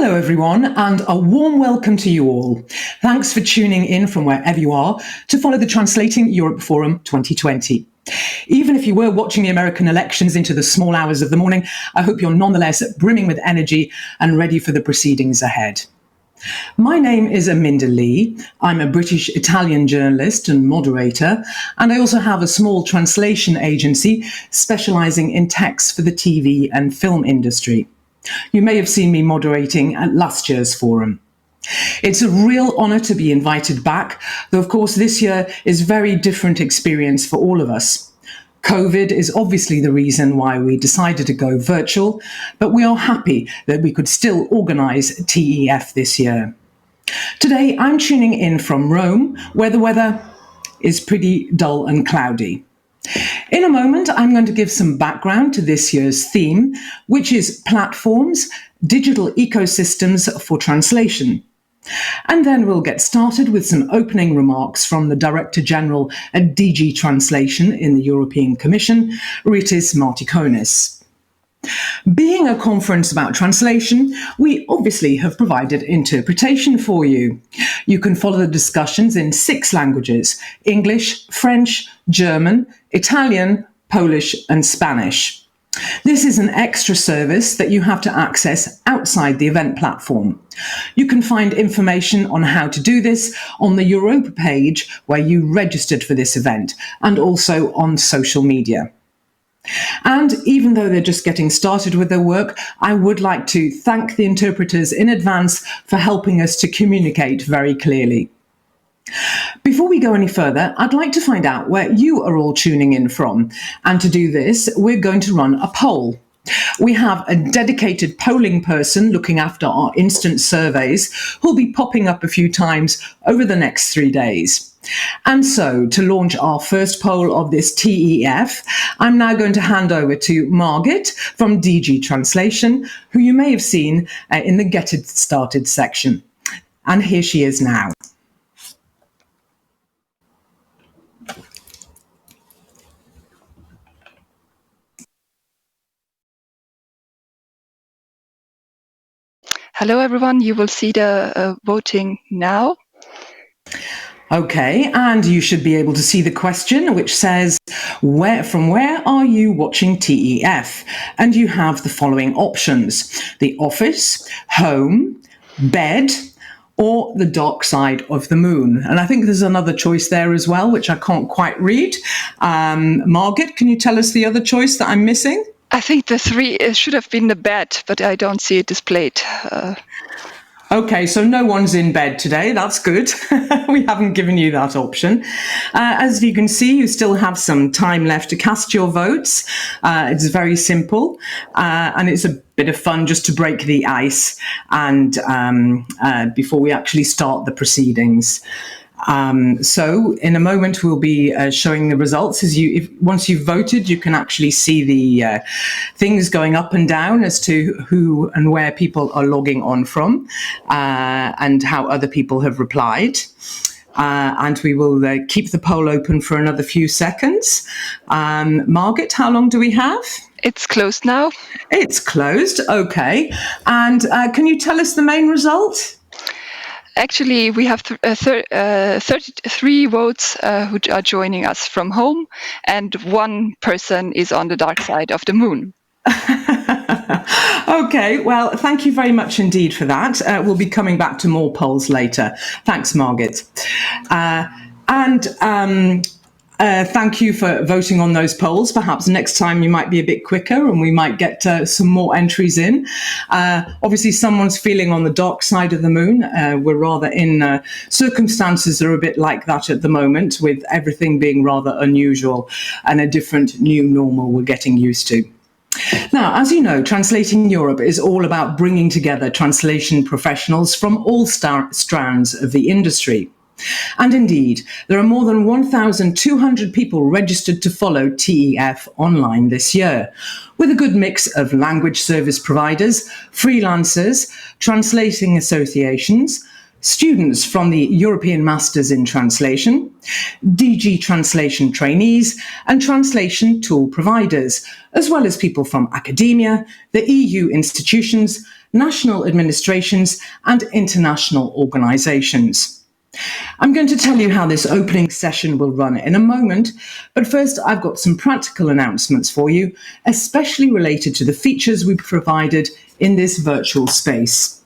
Hello everyone, and a warm welcome to you all. Thanks for tuning in from wherever you are to follow the Translating Europe Forum 2020. Even if you were watching the American elections into the small hours of the morning, I hope you're nonetheless brimming with energy and ready for the proceedings ahead. My name is Aminda LEIGH. I'm a British-Italian journalist and moderator, and I also have a small translation agency specialising in text for the TV and film industry. You may have seen me moderating at last year's forum. It's a real honour to be invited back, though of course this year is a very different experience for all of us. COVID is obviously the reason why we decided to go virtual, but we are happy that we could still organise TEF this year. Today I'm tuning in from Rome, where the weather is pretty dull and cloudy. In a moment, I'm going to give some background to this year's theme, which is platforms, digital ecosystems for translation. And then we'll get started with some opening remarks from the Director-General at DG Translation in the European Commission, Rytis MARTIKONIS. Being a conference about translation, we obviously have provided interpretation for you. You can follow the discussions in 6 languages: English, French, German, Italian, Polish, and Spanish. This is an extra service that you have to access outside the event platform. You can find information on how to do this on the Europa page where you registered for this event, and also on social media. And even though they're just getting started with their work, I would like to thank the interpreters in advance for helping us to communicate very clearly. Before we go any further, I'd like to find out where you are all tuning in from. And to do this, we're going to run a poll. We have a dedicated polling person looking after our instant surveys who'll be popping up a few times over the next 3 days. And so, to launch our first poll of this TEF, I'm now going to hand over to Margit from DG Translation, who you may have seen in the Get It Started section. And here she is now. Hello everyone, you will see the voting now. Okay, and you should be able to see the question which says, from where are you watching TEF? And you have the following options: the office, home, bed, or the dark side of the moon. And I think there's another choice there as well, which I can't quite read. Margit, can you tell us the other choice that I'm missing? I think the 3 should have been the bed, but I don't see it displayed. Okay, so no one's in bed today. That's good. We haven't given you that option. As you can see, you still have some time left to cast your votes. It's very simple, and it's a bit of fun just to break the ice and before we actually start the proceedings. So in a moment we'll be showing the results. Once you've voted, you can actually see the things going up and down as to who and where people are logging on from, and how other people have replied. And we will keep the poll open for another few seconds. Margit, how long do we have? It's closed now. It's closed, okay. And can you tell us the main result? Actually, we have 33 votes who are joining us from home, and 1 person is on the dark side of the moon. Okay, well, thank you very much indeed for that. We'll be coming back to more polls later. Thanks, Margit. Thank you for voting on those polls. Perhaps next time you might be a bit quicker and we might get some more entries in. Obviously, someone's feeling on the dark side of the moon. We're rather in circumstances that are a bit like that at the moment, with everything being rather unusual and a different new normal we're getting used to. Now, as you know, Translating Europe is all about bringing together translation professionals from all strands of the industry. And indeed, there are more than 1,200 people registered to follow TEF online this year, with a good mix of language service providers, freelancers, translating associations, students from the European Masters in Translation, DG Translation trainees, and translation tool providers, as well as people from academia, the EU institutions, national administrations, and international organisations. I'm going to tell you how this opening session will run in a moment, but first I've got some practical announcements for you, especially related to the features we've provided in this virtual space.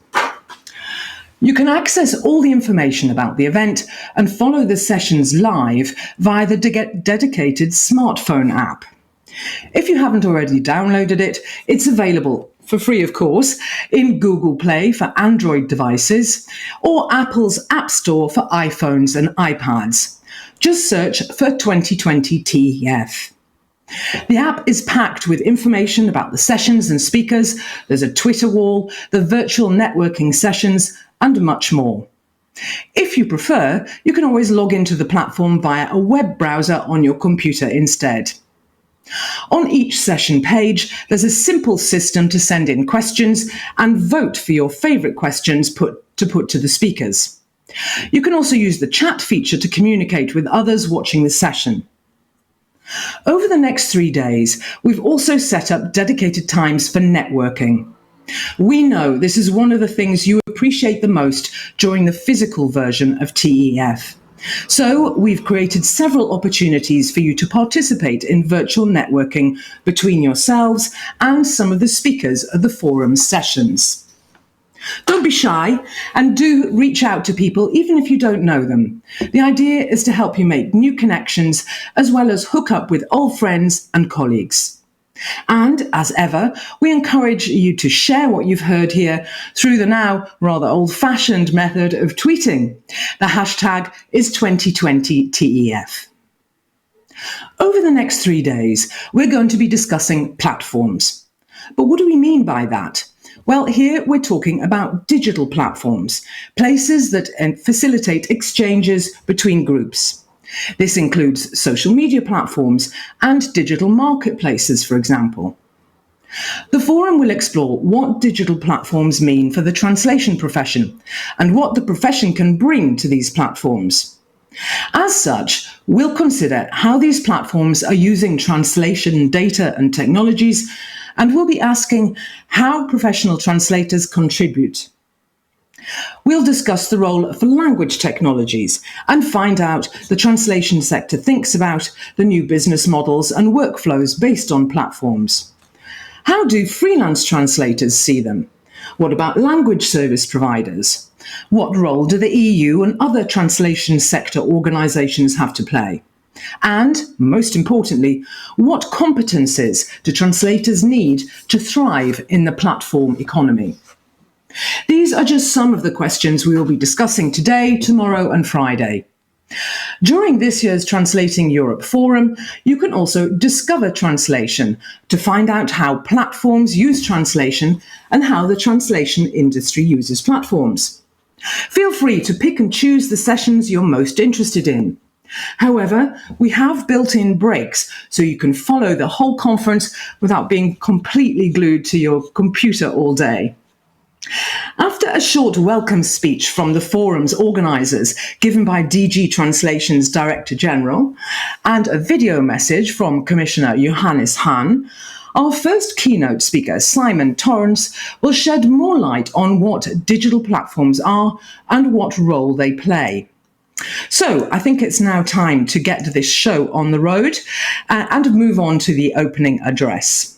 You can access all the information about the event and follow the sessions live via the dedicated smartphone app. If you haven't already downloaded it, it's available for free, of course, in Google Play for Android devices or Apple's App Store for iPhones and iPads. Just search for 2020 TEF. The app is packed with information about the sessions and speakers. There's a Twitter wall, the virtual networking sessions, and much more. If you prefer, you can always log into the platform via a web browser on your computer instead. On each session page, there's a simple system to send in questions and vote for your favourite questions to put to the speakers. You can also use the chat feature to communicate with others watching the session. Over the next 3 days, we've also set up dedicated times for networking. We know this is one of the things you appreciate the most during the physical version of TEF. So we've created several opportunities for you to participate in virtual networking between yourselves and some of the speakers of the forum sessions. Don't be shy and do reach out to people even if you don't know them. The idea is to help you make new connections as well as hook up with old friends and colleagues. And, as ever, we encourage you to share what you've heard here through the now rather old-fashioned method of tweeting. The hashtag is 2020TEF. Over the next 3 days, we're going to be discussing platforms. But what do we mean by that? Well, here we're talking about digital platforms, places that facilitate exchanges between groups. This includes social media platforms and digital marketplaces, for example. The forum will explore what digital platforms mean for the translation profession and what the profession can bring to these platforms. As such, we'll consider how these platforms are using translation data and technologies, and we'll be asking how professional translators contribute. We'll discuss the role for language technologies and find out the translation sector thinks about the new business models and workflows based on platforms. How do freelance translators see them? What about language service providers? What role do the EU and other translation sector organisations have to play? And, most importantly, what competences do translators need to thrive in the platform economy? These are just some of the questions we will be discussing today, tomorrow and Friday. During this year's Translating Europe Forum, you can also discover translation to find out how platforms use translation and how the translation industry uses platforms. Feel free to pick and choose the sessions you're most interested in. However, we have built-in breaks so you can follow the whole conference without being completely glued to your computer all day. After a short welcome speech from the forum's organisers given by DG Translation's Director-General and a video message from Commissioner Johannes HAHN, our first keynote speaker, Simon Torrance, will shed more light on what digital platforms are and what role they play. So I think it's now time to get this show on the road and move on to the opening address.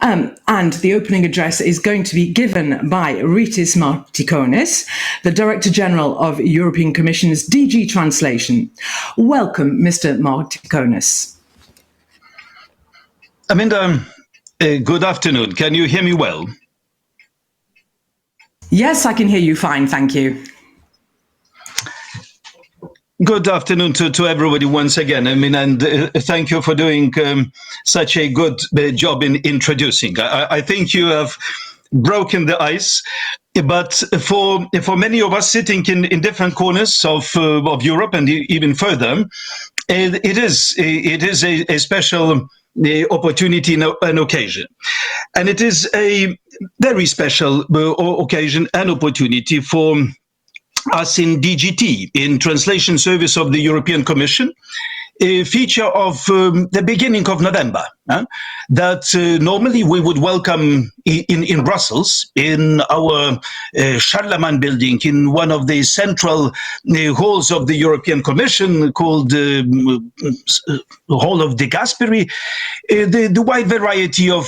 And the opening address is going to be given by Rytis MARTIKONIS, the Director-General of European Commission's DG Translation. Welcome, Mr. MARTIKONIS. Aminda, good afternoon. Can you hear me well? Yes, I can hear you fine, thank you. Good afternoon to everybody once again. And thank you for doing such a good job in introducing. I think you have broken the ice, but for many of us sitting in different corners of Europe and even further, it is a special opportunity and occasion. And it is a very special occasion and opportunity for us in DGT, in Translation Service of the European Commission, feature of the beginning of November, that normally we would welcome in Brussels, in our Charlemagne building, in one of the central halls of the European Commission called Hall of de Gasperi, the wide variety of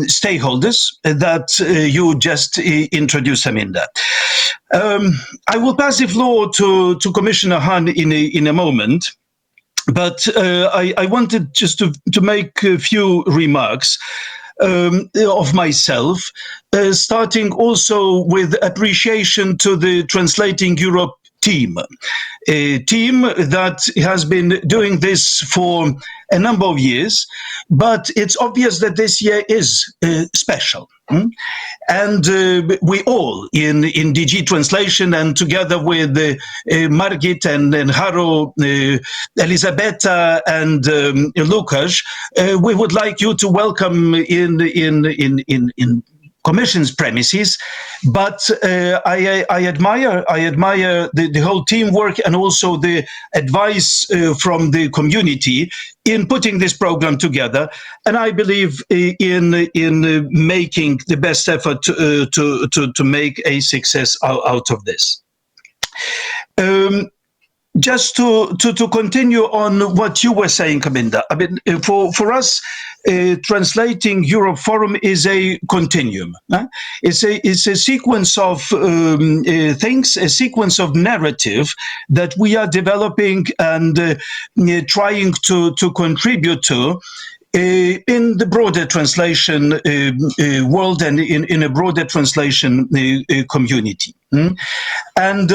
stakeholders that you just introduced, Aminda. I will pass the floor to Commissioner HAHN in a moment, but I wanted just to make a few remarks of myself, starting also with appreciation to the Translating Europe team, a team that has been doing this for a number of years, but it's obvious that this year is special. And we all in DG Translation, and together with Margit and Haro, Elisabetta and Lukasz, we would like you to welcome in Commission's premises, but I admire the whole teamwork and also the advice from the community in putting this program together, and I believe in making the best effort to make a success out of this. Just to continue on what you were saying, Aminda, I mean, for us, Translating Europe Forum is a continuum. It's a sequence of things, a sequence of narrative that we are developing and trying to contribute to in the broader translation world and in a broader translation community. And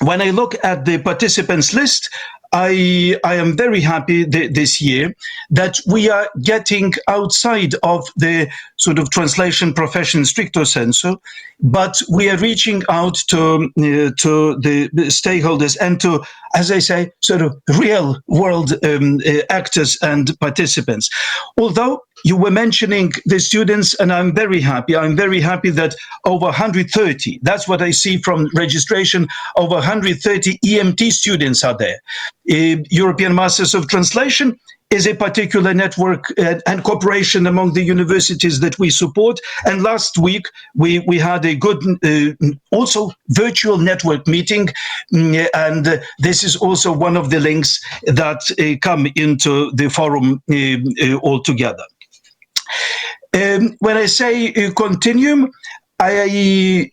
when I look at the participants list, I am very happy this year that we are getting outside of the sort of translation profession stricto sensu, but we are reaching out to the stakeholders and to, as I say, sort of real world actors and participants. Although you were mentioning the students, and I'm very happy. I'm very happy that over 130, that's what I see from registration, over 130 EMT students are there. European Masters of Translation is a particular network and cooperation among the universities that we support. And last week, we had a good, also virtual network meeting. And this is also one of the links that come into the forum altogether. When I say continuum, it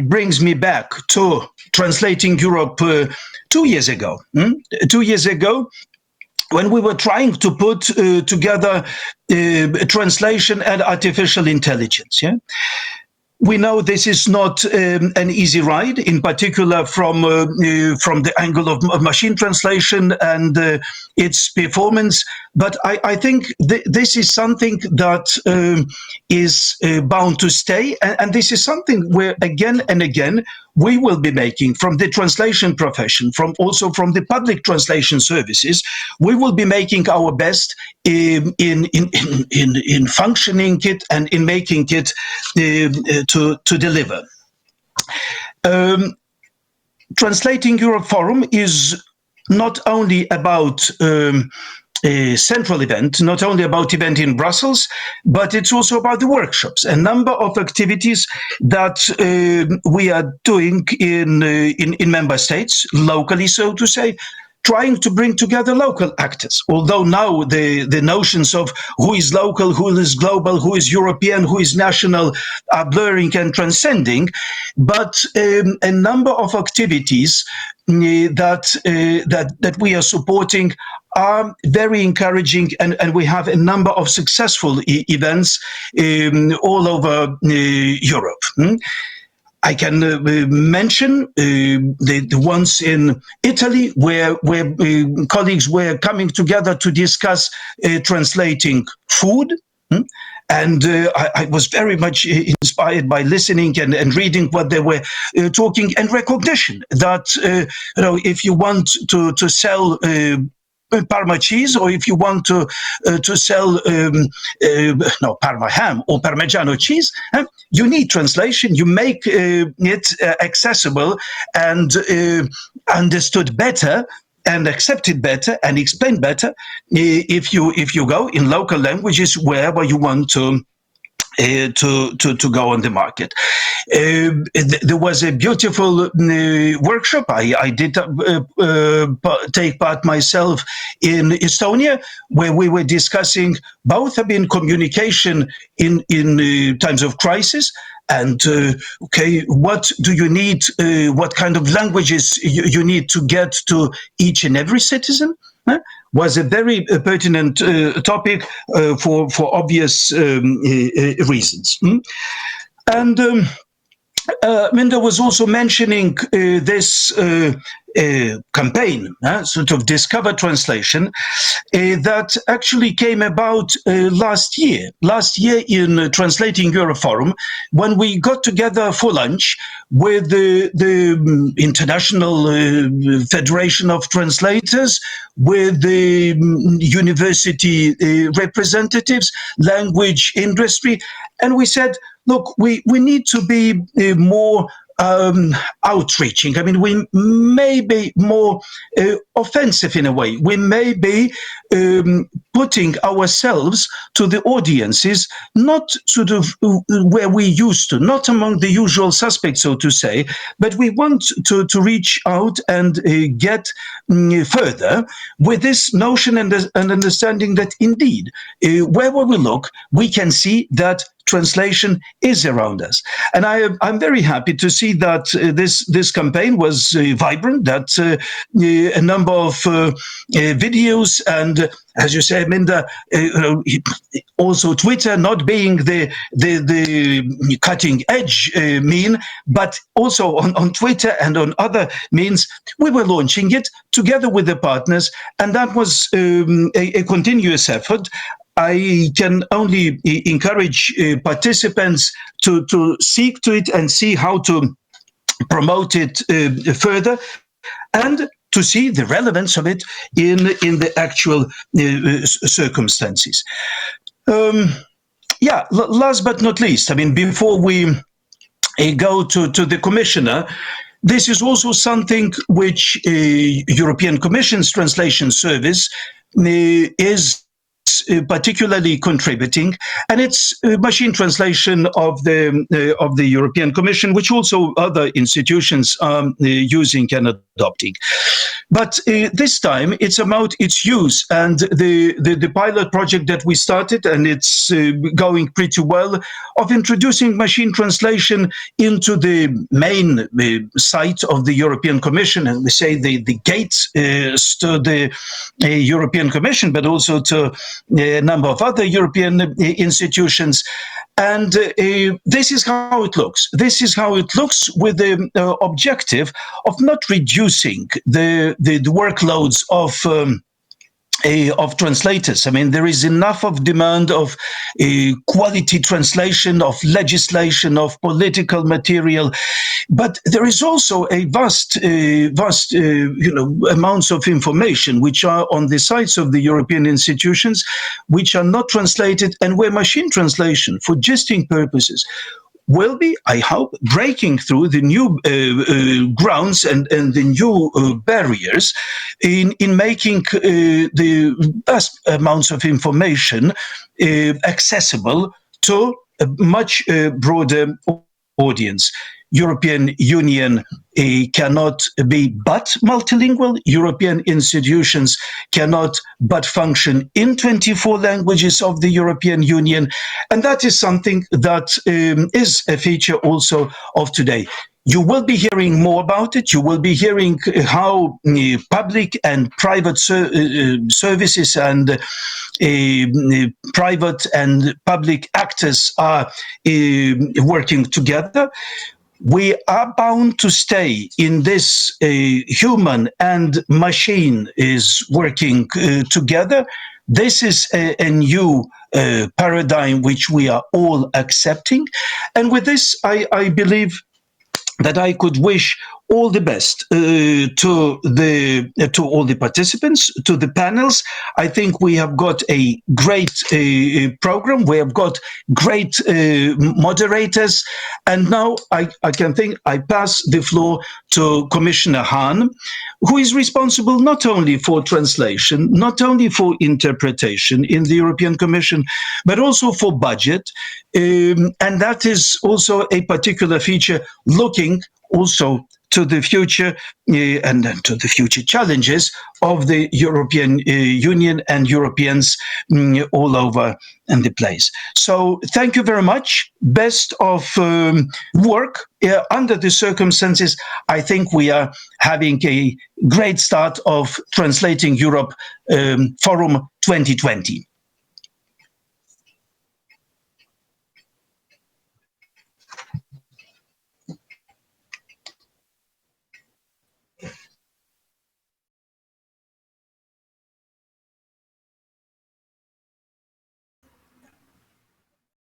brings me back to Translating Europe 2 years ago. 2 years ago, when we were trying to put together translation and artificial intelligence. Yeah? We know this is not an easy ride, in particular from the angle of machine translation and its performance. But I think this is something that is bound to stay. And this is something where again and again we will be making from the translation profession, also from the public translation services, we will be making our best in functioning it and in making it to deliver. Translating Europe Forum is not only about a central event, not only about event in Brussels, but it's also about the workshops, a number of activities that we are doing in member states, locally, so to say, trying to bring together local actors. Although now the notions of who is local, who is global, who is European, who is national are blurring and transcending, but a number of activities that we are supporting are very encouraging, and we have a number of successful events all over Europe. I can mention the ones in Italy where colleagues were coming together to discuss translating food. And I was very much inspired by listening and reading what they were talking, and recognition that if you want to sell Parma cheese, or if you want to sell Parma ham or Parmigiano cheese, you need translation. You make it accessible and understood better and accepted better and explained better if you go in local languages wherever you want to go on the market. There was a beautiful workshop. I did take part myself in Estonia, where we were discussing both communication in times of crisis, and what do you need? What kind of languages you need to get to each and every citizen? Was a very pertinent topic for obvious reasons. And Minda was also mentioning this campaign, sort of Discover Translation, that actually came about last year in Translating Europe Forum, when we got together for lunch with the International Federation of Translators, with the university representatives, language industry, and we said, look, we need to be more outreaching. I mean, we may be more offensive in a way. We may be putting ourselves to the audiences, not sort of where we used to, not among the usual suspects, so to say, but we want to reach out and get further with this notion and understanding that indeed, wherever we look, we can see that translation is around us. And I'm very happy to see that this campaign was vibrant, that a number of videos and, as you say, Minda, also Twitter not being the cutting edge mean, but also on Twitter and on other means, we were launching it together with the partners, and that was a continuous effort. I can only encourage participants to seek to it and see how to promote it further, and to see the relevance of it in the actual circumstances. Last but not least, I mean, before we go to the Commissioner, this is also something which European Commission's Translation Service is particularly contributing, and it's machine translation of the European Commission, which also other institutions are using and adopting. But this time it's about its use, and the pilot project that we started, and it's going pretty well, of introducing machine translation into the main site of the European Commission, and we say the gates to the European Commission, but also to a number of other European institutions. And this is how it looks. This is how it looks, with the objective of not reducing the workloads of translators. I mean, there is enough of demand of quality translation, of legislation, of political material, but there is also a vast amounts of information which are on the sites of the European institutions, which are not translated, and where machine translation for gesting purposes will be, I hope, breaking through the new grounds and the new barriers in making the vast amounts of information accessible to a much broader audience. European Union cannot be but multilingual. European institutions cannot but function in 24 languages of the European Union. And that is something that is a feature also of today. You will be hearing more about it. You will be hearing how public and private services and private and public actors are working together. We are bound to stay in this human and machine is working together. This is a new paradigm which we are all accepting. And with this, I believe that I could wish all the best to all the participants, to the panels. I think we have got a great program. We have got great moderators. And now I can think I pass the floor to Commissioner HAHN, who is responsible not only for translation, not only for interpretation in the European Commission, but also for budget. And that is also a particular feature looking also to the future and then to the future challenges of the European Union and Europeans all over the place. So thank you very much. Best of work under the circumstances. I think we are having a great start of Translating Europe Forum 2020.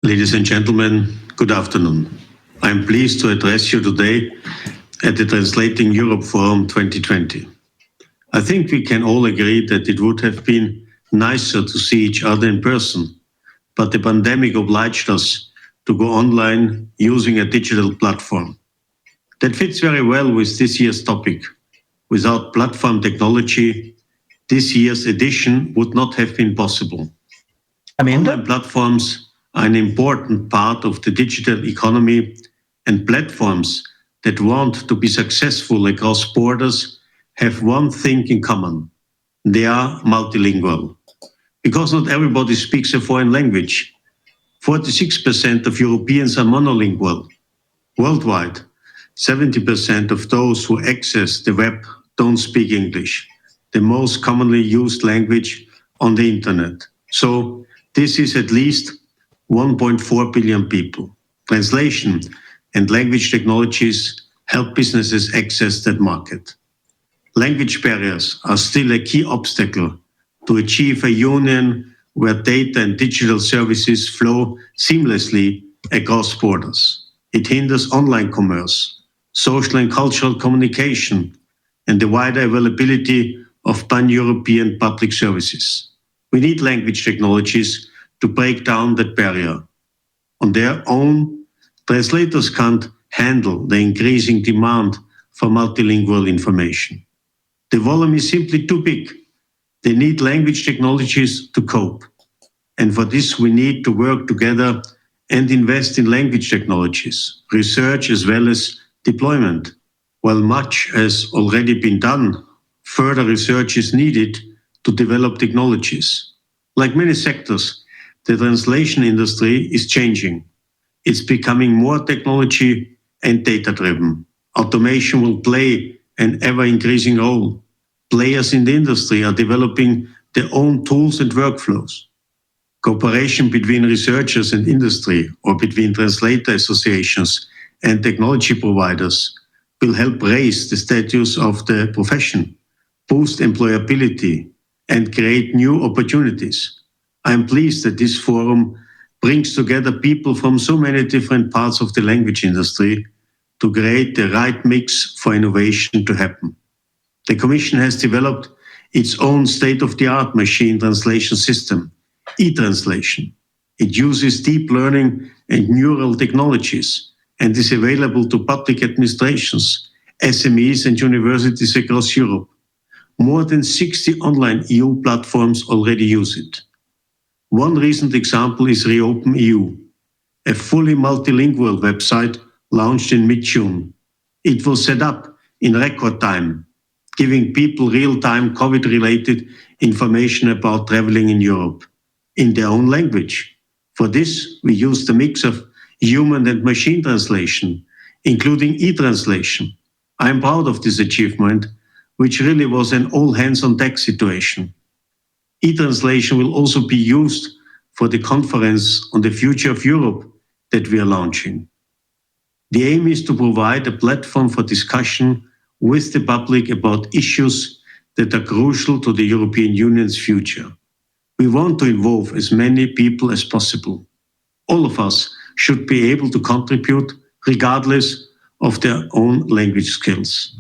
Ladies and gentlemen, good afternoon. I am pleased to address you today at the Translating Europe Forum 2020. I think we can all agree that it would have been nicer to see each other in person, but the pandemic obliged us to go online using a digital platform. That fits very well with this year's topic. Without platform technology, this year's edition would not have been possible. Aminda? Online platforms are an important part of the digital economy, and platforms that want to be successful across borders have one thing in common. They are multilingual. Because not everybody speaks a foreign language. 46% of Europeans are monolingual. Worldwide, 70% of those who access the web don't speak English, the most commonly used language on the internet. So this is at least 1.4 billion people. Translation and language technologies help businesses access that market. Language barriers are still a key obstacle to achieve a union where data and digital services flow seamlessly across borders. It hinders online commerce, social and cultural communication, and the wider availability of pan-European public services. We need language technologies to break down that barrier. On their own, translators can't handle the increasing demand for multilingual information. The volume is simply too big. They need language technologies to cope. And for this, we need to work together and invest in language technologies, research as well as deployment. While much has already been done, further research is needed to develop technologies. Like many sectors, the translation industry is changing. It's becoming more technology and data-driven. Automation will play an ever-increasing role. Players in the industry are developing their own tools and workflows. Cooperation between researchers and industry, or between translator associations and technology providers, will help raise the status of the profession, boost employability, and create new opportunities. I am pleased that this forum brings together people from so many different parts of the language industry to create the right mix for innovation to happen. The Commission has developed its own state-of-the-art machine translation system, e-translation. It uses deep learning and neural technologies and is available to public administrations, SMEs and universities across Europe. More than 60 online EU platforms already use it. One recent example is Reopen EU, a fully multilingual website launched in mid-June. It was set up in record time, giving people real-time COVID-related information about traveling in Europe in their own language. For this, we used a mix of human and machine translation, including e-translation. I am proud of this achievement, which really was an all-hands-on-deck situation. E-translation will also be used for the conference on the future of Europe that we are launching. The aim is to provide a platform for discussion with the public about issues that are crucial to the European Union's future. We want to involve as many people as possible. All of us should be able to contribute regardless of their own language skills.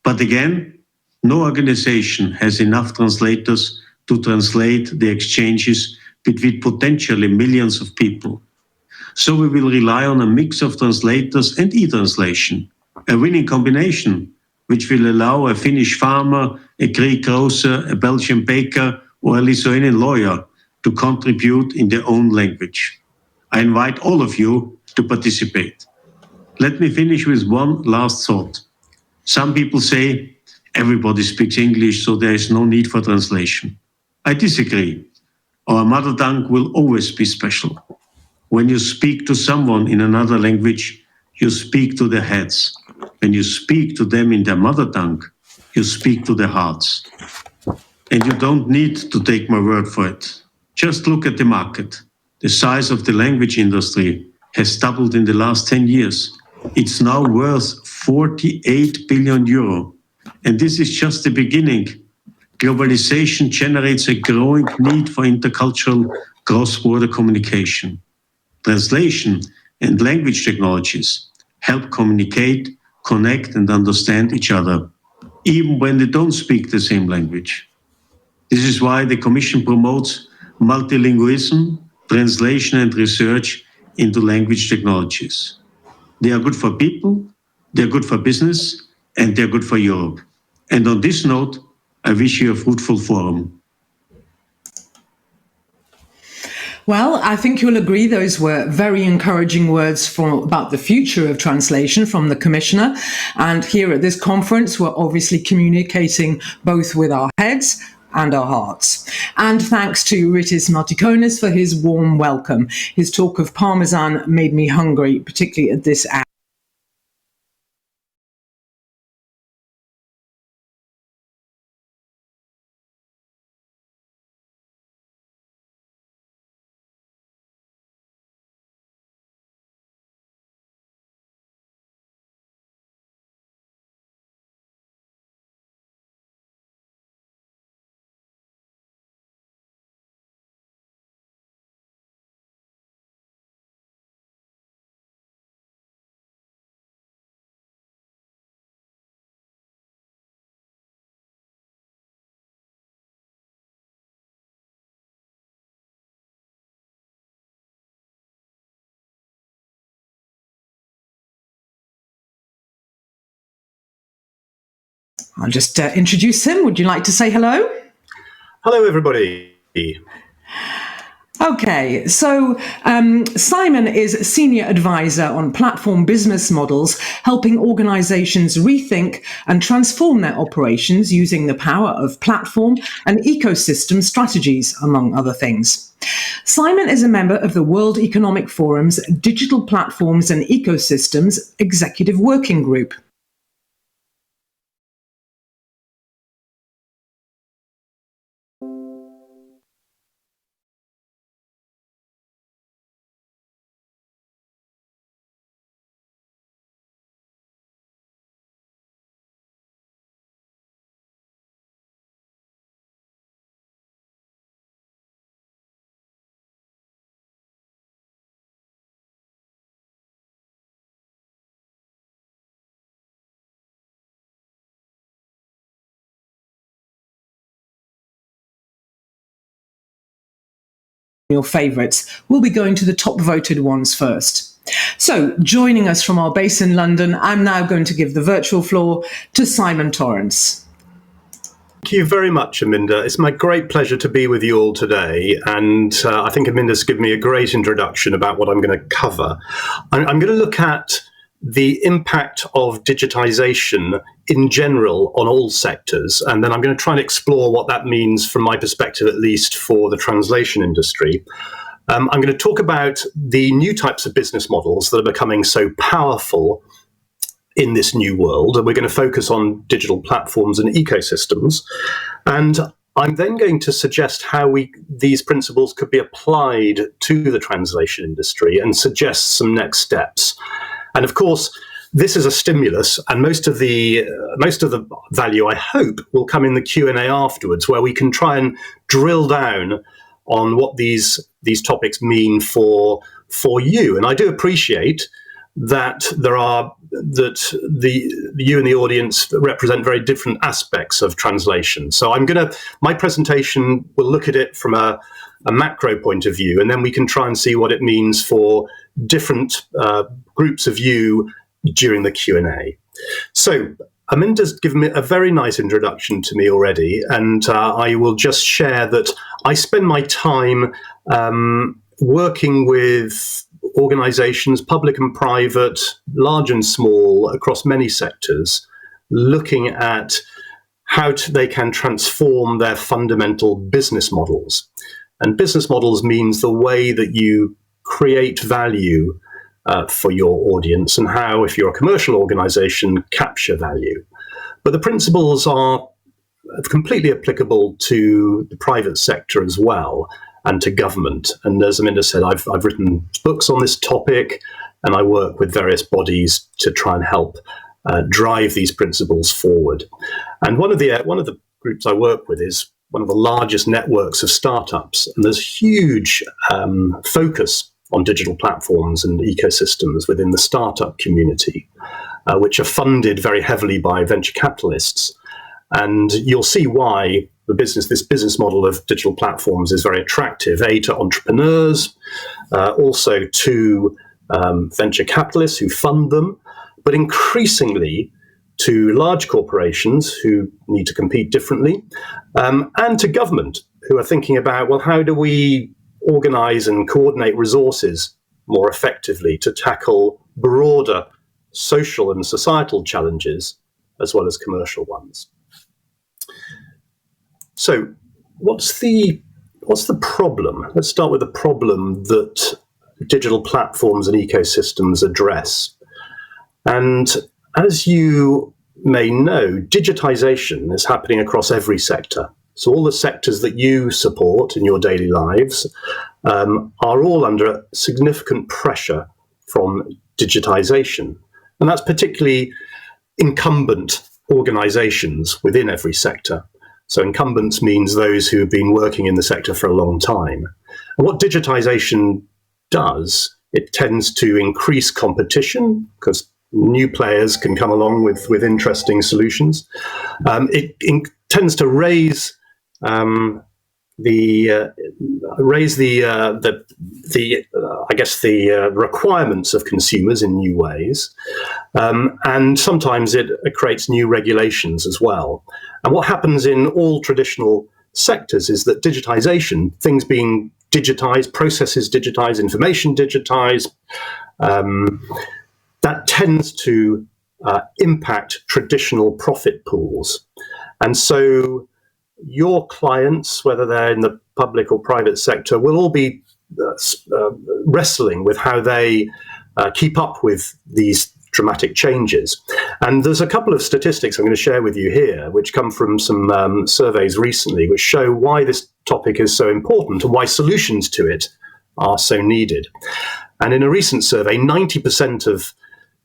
But again, no organization has enough translators to translate the exchanges between potentially millions of people. So we will rely on a mix of translators and e-translation, a winning combination which will allow a Finnish farmer, a Greek grocer, a Belgian baker, or a Lithuanian lawyer to contribute in their own language. I invite all of you to participate. Let me finish with one last thought. Some people say everybody speaks English, so there is no need for translation. I disagree. Our mother tongue will always be special. When you speak to someone in another language, you speak to their heads. When you speak to them in their mother tongue, you speak to their hearts. And you don't need to take my word for it. Just look at the market. The size of the language industry has doubled in the last 10 years. It's now worth 48 billion euro. And this is just the beginning. Globalization generates a growing need for intercultural cross-border communication. Translation and language technologies help communicate, connect, and understand each other, even when they don't speak the same language. This is why the Commission promotes multilingualism, translation, and research into language technologies. They are good for people, they're good for business, and they're good for Europe. And on this note, I wish you a fruitful forum. Well, I think you'll agree those were very encouraging words about the future of translation from the Commissioner. And here at this conference, we're obviously communicating both with our heads and our hearts. And thanks to Rytis MARTIKONIS for his warm welcome. His talk of Parmesan made me hungry, particularly at this hour. I'll just introduce him. Would you like to say hello? Hello, everybody. Okay, so Simon is Senior Advisor on Platform Business Models, helping organizations rethink and transform their operations using the power of platform and ecosystem strategies, among other things. Simon is a member of the World Economic Forum's Digital Platforms and Ecosystems Executive Working Group. Your favourites. We'll be going to the top voted ones first. So, joining us from our base in London, I'm now going to give the virtual floor to Simon Torrance. Thank you very much, Aminda. It's my great pleasure to be with you all today. And I think Aminda's given me a great introduction about what I'm going to cover. I'm going to look at the impact of digitization in general on all sectors. And then I'm going to try and explore what that means from my perspective, at least for the translation industry. I'm going to talk about the new types of business models that are becoming so powerful in this new world. And we're going to focus on digital platforms and ecosystems. And I'm then going to suggest how these principles could be applied to the translation industry and suggest some next steps. And of course, this is a stimulus, and most of the value, I hope, will come in the Q&A afterwards, where we can try and drill down on what these topics mean for you. And I do appreciate that you and the audience represent very different aspects of translation. So my presentation will look at it from a macro point of view, and then we can try and see what it means for different groups of you during the Q&A. So Aminda's given me a very nice introduction to me already, and I will just share that I spend my time working with organizations, public and private, large and small, across many sectors, looking at how they can transform their fundamental business models. And business models means the way that you create value for your audience, and how, if you're a commercial organization, capture value. But the principles are completely applicable to the private sector as well, and to government. And as Aminda said, I've written books on this topic, and I work with various bodies to try and help drive these principles forward. And one of the groups I work with is one of the largest networks of startups, and there's huge focus on digital platforms and ecosystems within the startup community, which are funded very heavily by venture capitalists. And you'll see why this business model of digital platforms is very attractive, to entrepreneurs, also to venture capitalists who fund them, but increasingly to large corporations who need to compete differently, and to government, who are thinking about, well, how do we organize and coordinate resources more effectively to tackle broader social and societal challenges as well as commercial ones. So what's the problem? Let's start with the problem that digital platforms and ecosystems address. And as you may know, digitization is happening across every sector. So all the sectors that you support in your daily lives are all under significant pressure from digitization. And that's particularly incumbent organizations within every sector. So incumbents means those who have been working in the sector for a long time. And what digitization does, it tends to increase competition because new players can come along with interesting solutions. It tends to raise the requirements of consumers in new ways, and sometimes it creates new regulations as well. And what happens in all traditional sectors is that digitization, things being digitized, processes digitized, information digitized, that tends to impact traditional profit pools. And so your clients, whether they're in the public or private sector, will all be wrestling with how they keep up with these dramatic changes. And there's a couple of statistics I'm going to share with you here, which come from some surveys recently, which show why this topic is so important and why solutions to it are so needed. And in a recent survey, 90% of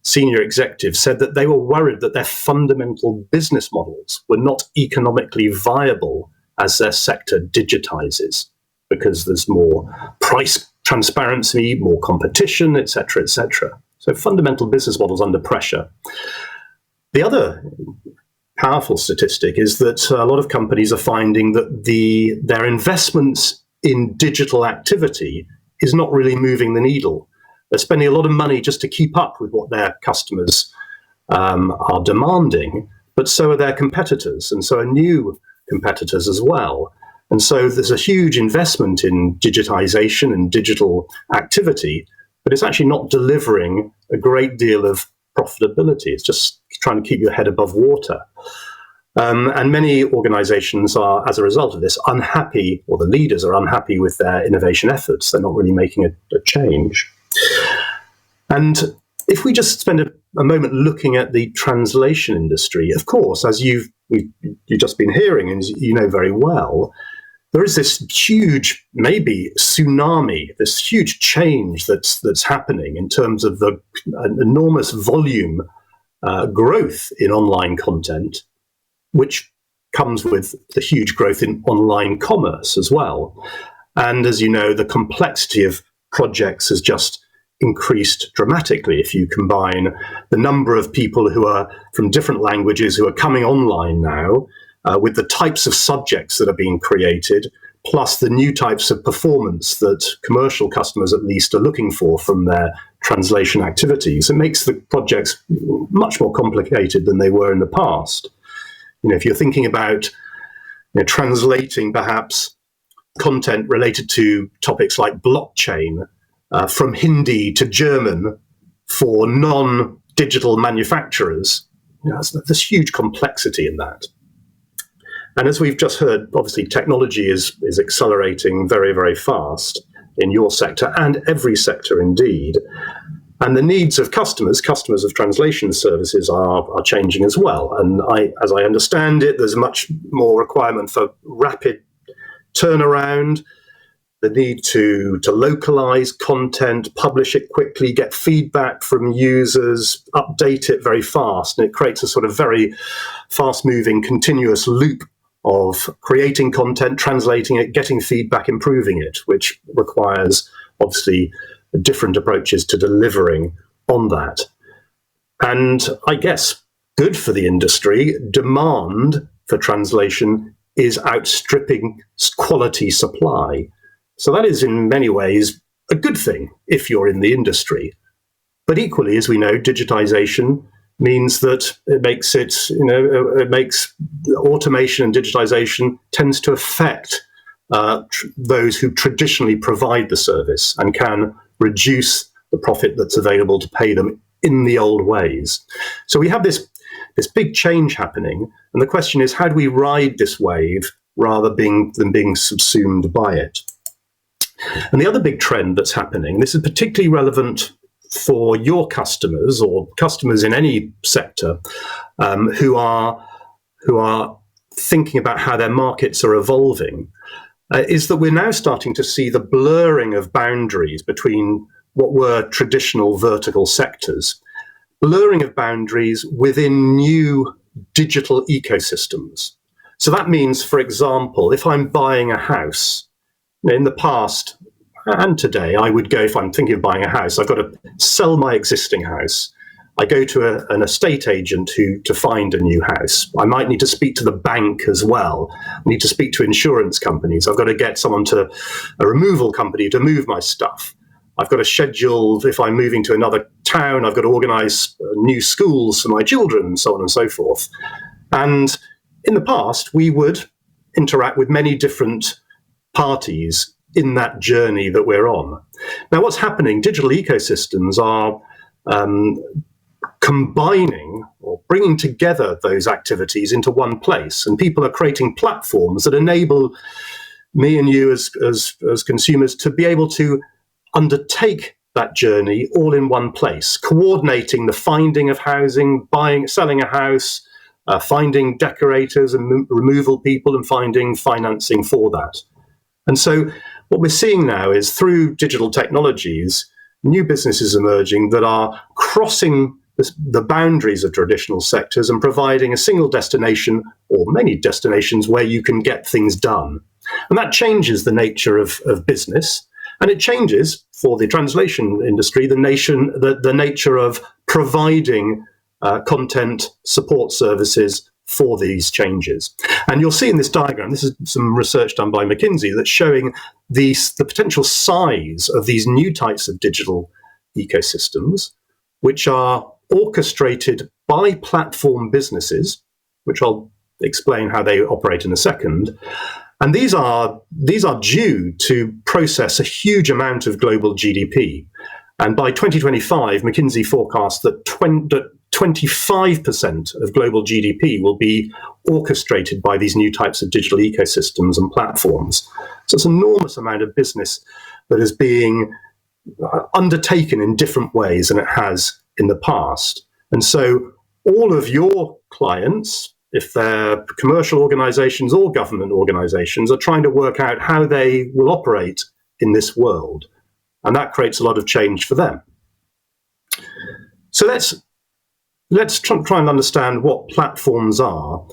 senior executives said that they were worried that their fundamental business models were not economically viable as their sector digitizes, because there's more price transparency, more competition, et cetera, et cetera. So fundamental business models under pressure. The other powerful statistic is that a lot of companies are finding that their investments in digital activity is not really moving the needle. They're spending a lot of money just to keep up with what their customers are demanding, but so are their competitors, and so are new competitors as well. And so there's a huge investment in digitization and digital activity, but it's actually not delivering a great deal of profitability. It's just trying to keep your head above water. And many organizations are, as a result of this, unhappy, or the leaders are unhappy with their innovation efforts. They're not really making a change. And if we just spend a moment looking at the translation industry, of course, as you've just been hearing, and you know very well, there is this huge, maybe tsunami, this huge change that's happening in terms of the enormous volume growth in online content, which comes with the huge growth in online commerce as well. And as you know, the complexity of projects has just increased dramatically if you combine the number of people who are from different languages who are coming online now with the types of subjects that are being created, plus the new types of performance that commercial customers at least are looking for from their translation activities. It makes the projects much more complicated than they were in the past. If you're thinking about translating perhaps content related to topics like blockchain from Hindi to German for non-digital manufacturers, there's huge complexity in that. And as we've just heard, obviously technology is accelerating very, very fast in your sector and every sector indeed. And the needs of customers of translation services are changing as well. And as I understand it, there's much more requirement for rapid turnaround, the need to localize content, publish it quickly, get feedback from users, update it very fast. And it creates a sort of very fast-moving, continuous loop of creating content, translating it, getting feedback, improving it, which requires, obviously, different approaches to delivering on that. And I guess good for the industry, demand for translation is outstripping quality supply. So that is in many ways a good thing if you're in the industry. But equally, as we know, digitization means that it makes automation and digitization tends to affect those who traditionally provide the service and can reduce the profit that's available to pay them in the old ways. So we have this big change happening, and the question is, how do we ride this wave rather than being subsumed by it? And the other big trend that's happening, this is particularly relevant for your customers or customers in any sector who are thinking about how their markets are evolving, is that we're now starting to see the blurring of boundaries between what were traditional vertical sectors, blurring of boundaries within new digital ecosystems. So that means, for example, if I'm buying a house, in the past and today, I would go, if I'm thinking of buying a house, I've got to sell my existing house. I go to an estate agent to find a new house. I might need to speak to the bank as well. I need to speak to insurance companies. I've got to get a removal company to move my stuff. I've got to schedule, if I'm moving to another town, I've got to organise new schools for my children, and so on and so forth. And in the past, we would interact with many different parties in that journey that we're on. Now, what's happening, digital ecosystems are combining or bringing together those activities into one place. And people are creating platforms that enable me and you as consumers to be able to undertake that journey all in one place, coordinating the finding of housing, selling a house, finding decorators and removal people, and finding financing for that. And so what we're seeing now is, through digital technologies, new businesses emerging that are crossing the boundaries of traditional sectors and providing a single destination or many destinations where you can get things done. And that changes the nature of business, and it changes, for the translation industry, the nature of providing content support services for these changes. And you'll see in this diagram, this is some research done by McKinsey that's showing the potential size of these new types of digital ecosystems, which are orchestrated by platform businesses, which I'll explain how they operate in a second. And these are due to process a huge amount of global GDP. And by 2025, McKinsey forecasts that 25% of global GDP will be orchestrated by these new types of digital ecosystems and platforms. So it's an enormous amount of business that is being undertaken in different ways than it has in the past. And so all of your clients, if they're commercial organizations or government organizations, are trying to work out how they will operate in this world. And that creates a lot of change for them. So let's try and understand what platforms are.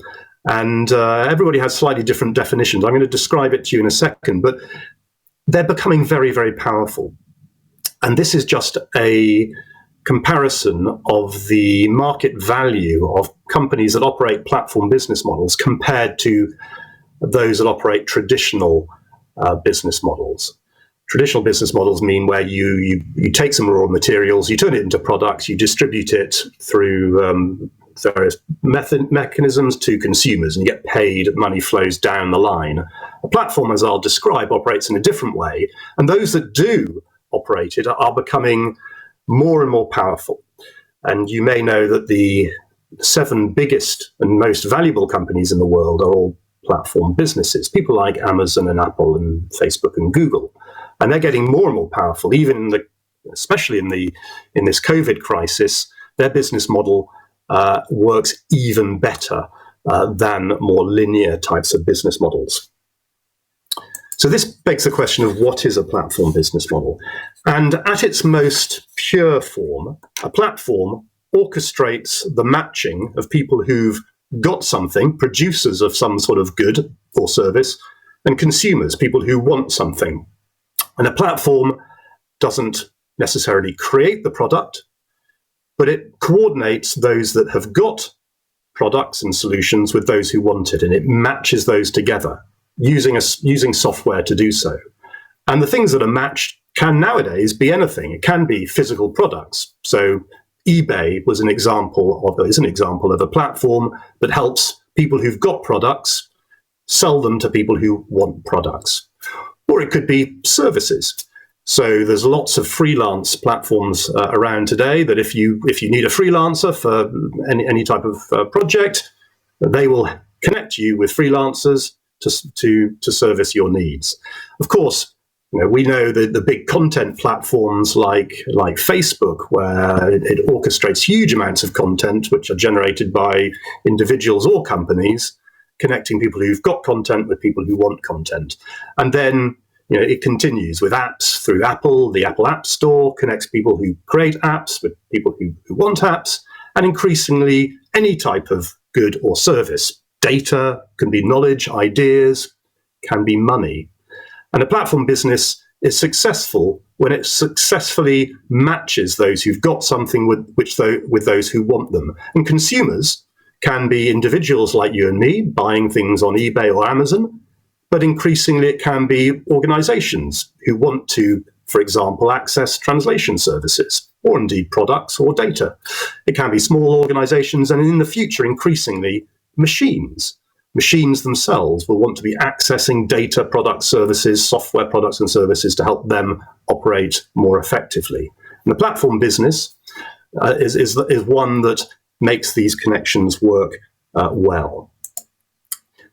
And everybody has slightly different definitions. I'm going to describe it to you in a second, but they're becoming very, very powerful. And this is just a comparison of the market value of companies that operate platform business models compared to those that operate traditional business models. Traditional business models mean where you take some raw materials, you turn it into products, you distribute it through various mechanisms to consumers, and you get paid, money flows down the line. A platform, as I'll describe, operates in a different way, and those that do operate it are becoming more and more powerful. And you may know that the 7 biggest and most valuable companies in the world are all platform businesses, people like Amazon and Apple and Facebook and Google. And they're getting more and more powerful, especially in this COVID crisis. Their business model works even better than more linear types of business models. So this begs the question of what is a platform business model? And at its most pure form, a platform orchestrates the matching of people who've got something, producers of some sort of good or service, and consumers, people who want something. And a platform doesn't necessarily create the product, but it coordinates those that have got products and solutions with those who want it, and it matches those together using software to do so. And the things that are matched can nowadays be anything. It can be physical products. So eBay is an example of a platform that helps people who've got products sell them to people who want products. Or it could be services. So there's lots of freelance platforms around today that if you need a freelancer for any type of project, they will connect you with freelancers to service your needs. Of course, we know that the big content platforms like Facebook, where it orchestrates huge amounts of content which are generated by individuals or companies, connecting people who've got content with people who want content. And then it continues with apps through Apple. The Apple App Store connects people who create apps with people who want apps, and increasingly any type of good or service. Data can be knowledge, ideas, can be money. And a platform business is successful when it successfully matches those who've got something with those who want them. And consumers can be individuals like you and me buying things on eBay or Amazon, but increasingly it can be organizations who want to, for example, access translation services, or indeed products or data. It can be small organizations, and in the future, increasingly, machines. Machines themselves will want to be accessing data, products, services, software products and services to help them operate more effectively. And the platform business is one that makes these connections work well.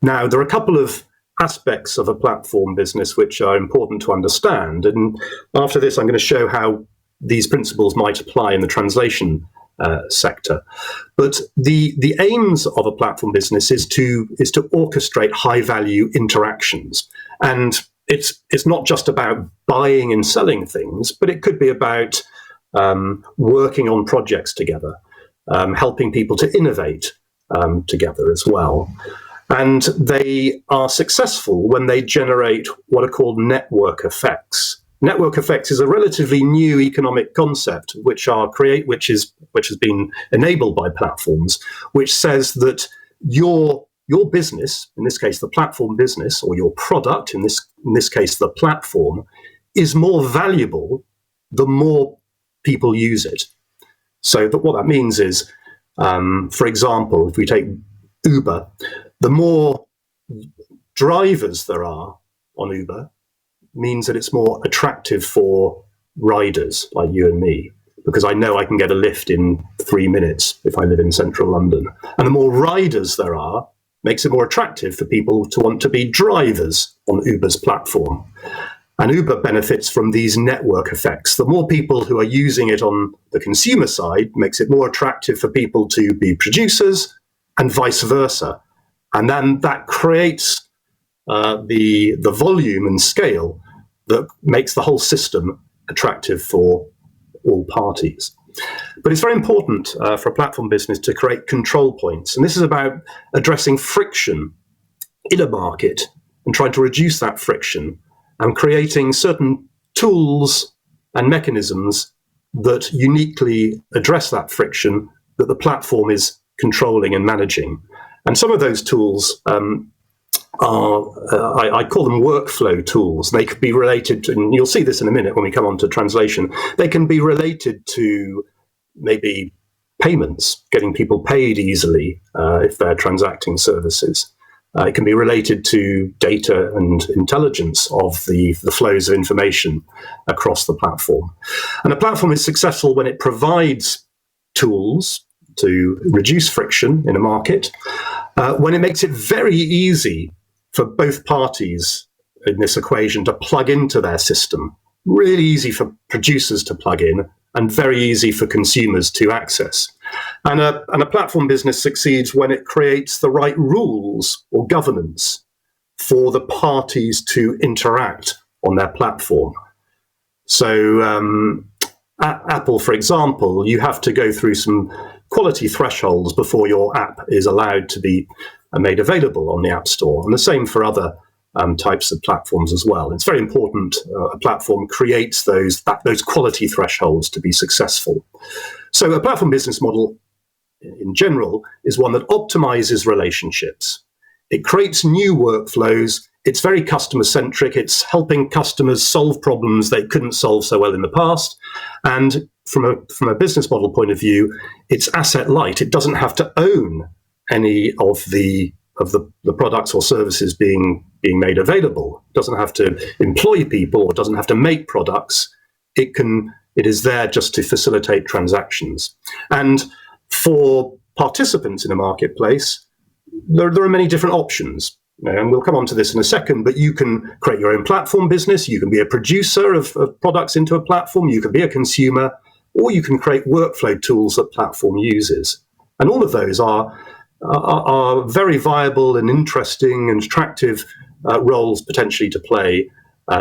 Now, there are a couple of aspects of a platform business which are important to understand. And after this, I'm going to show how these principles might apply in the translation sector. But the aims of a platform business is to orchestrate high-value interactions. And it's not just about buying and selling things, but it could be about working on projects together, helping people to innovate together as well. And they are successful when they generate what are called network effects. Network effects is a relatively new economic concept which has been enabled by platforms, which says that your business, in this case the platform business, or your product, in this case the platform, is more valuable the more people use it. So what that means is, for example, if we take Uber, the more drivers there are on Uber means that it's more attractive for riders like you and me, because I know I can get a lift in 3 minutes if I live in central London. And the more riders there are makes it more attractive for people to want to be drivers on Uber's platform. And Uber benefits from these network effects. The more people who are using it on the consumer side makes it more attractive for people to be producers, and vice versa. And then that creates the volume and scale that makes the whole system attractive for all parties. But it's very important for a platform business to create control points. And this is about addressing friction in a market and trying to reduce that friction and creating certain tools and mechanisms that uniquely address that friction that the platform is controlling and managing. And some of those tools I call them workflow tools. They could be related to, and you'll see this in a minute when we come on to translation, they can be related to maybe payments, getting people paid easily if they're transacting services. It can be related to data and intelligence of the flows of information across the platform. And a platform is successful when it provides tools to reduce friction in a market, when it makes it very easy for both parties in this equation to plug into their system, really easy for producers to plug in and very easy for consumers to access. And a platform business succeeds when it creates the right rules or governance for the parties to interact on their platform. So at Apple, for example, you have to go through some quality thresholds before your app is allowed to be made available on the App Store. And the same for other types of platforms as well. It's very important a platform creates those quality thresholds to be successful. So a platform business model in general is one that optimizes relationships. It creates new workflows. It's very customer centric. It's helping customers solve problems they couldn't solve so well in the past. And from a business model point of view, it's asset light. It doesn't have to own any of the products or services being made available. It doesn't have to employ people or doesn't have to make products. It is there just to facilitate transactions. And for participants in a marketplace, there are many different options. And we'll come on to this in a second, but you can create your own platform business. You can be a producer of products into a platform. You can be a consumer, or you can create workflow tools that platform uses. And all of those are very viable and interesting and attractive roles potentially to play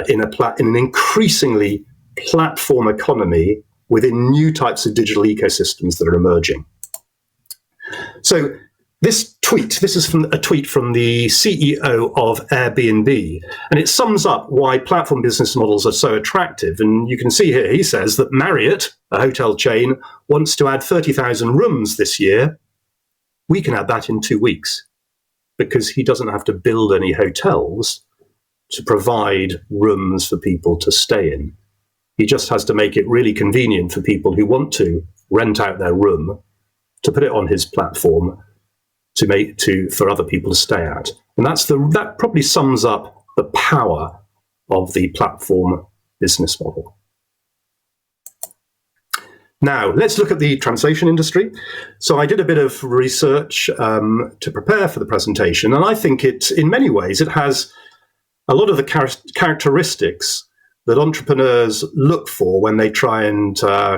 in an increasingly platform economy within new types of digital ecosystems that are emerging. So this is a tweet from the CEO of AirBnB, and it sums up why platform business models are so attractive. And you can see here, he says that Marriott, a hotel chain, wants to add 30,000 rooms this year. We can add that in 2 weeks because he doesn't have to build any hotels to provide rooms for people to stay in. He just has to make it really convenient for people who want to rent out their room to put it on his platform for other people to stay at. And that probably sums up the power of the platform business model. Now, let's look at the translation industry. So I did a bit of research to prepare for the presentation, and I think in many ways, it has a lot of the characteristics that entrepreneurs look for when they try and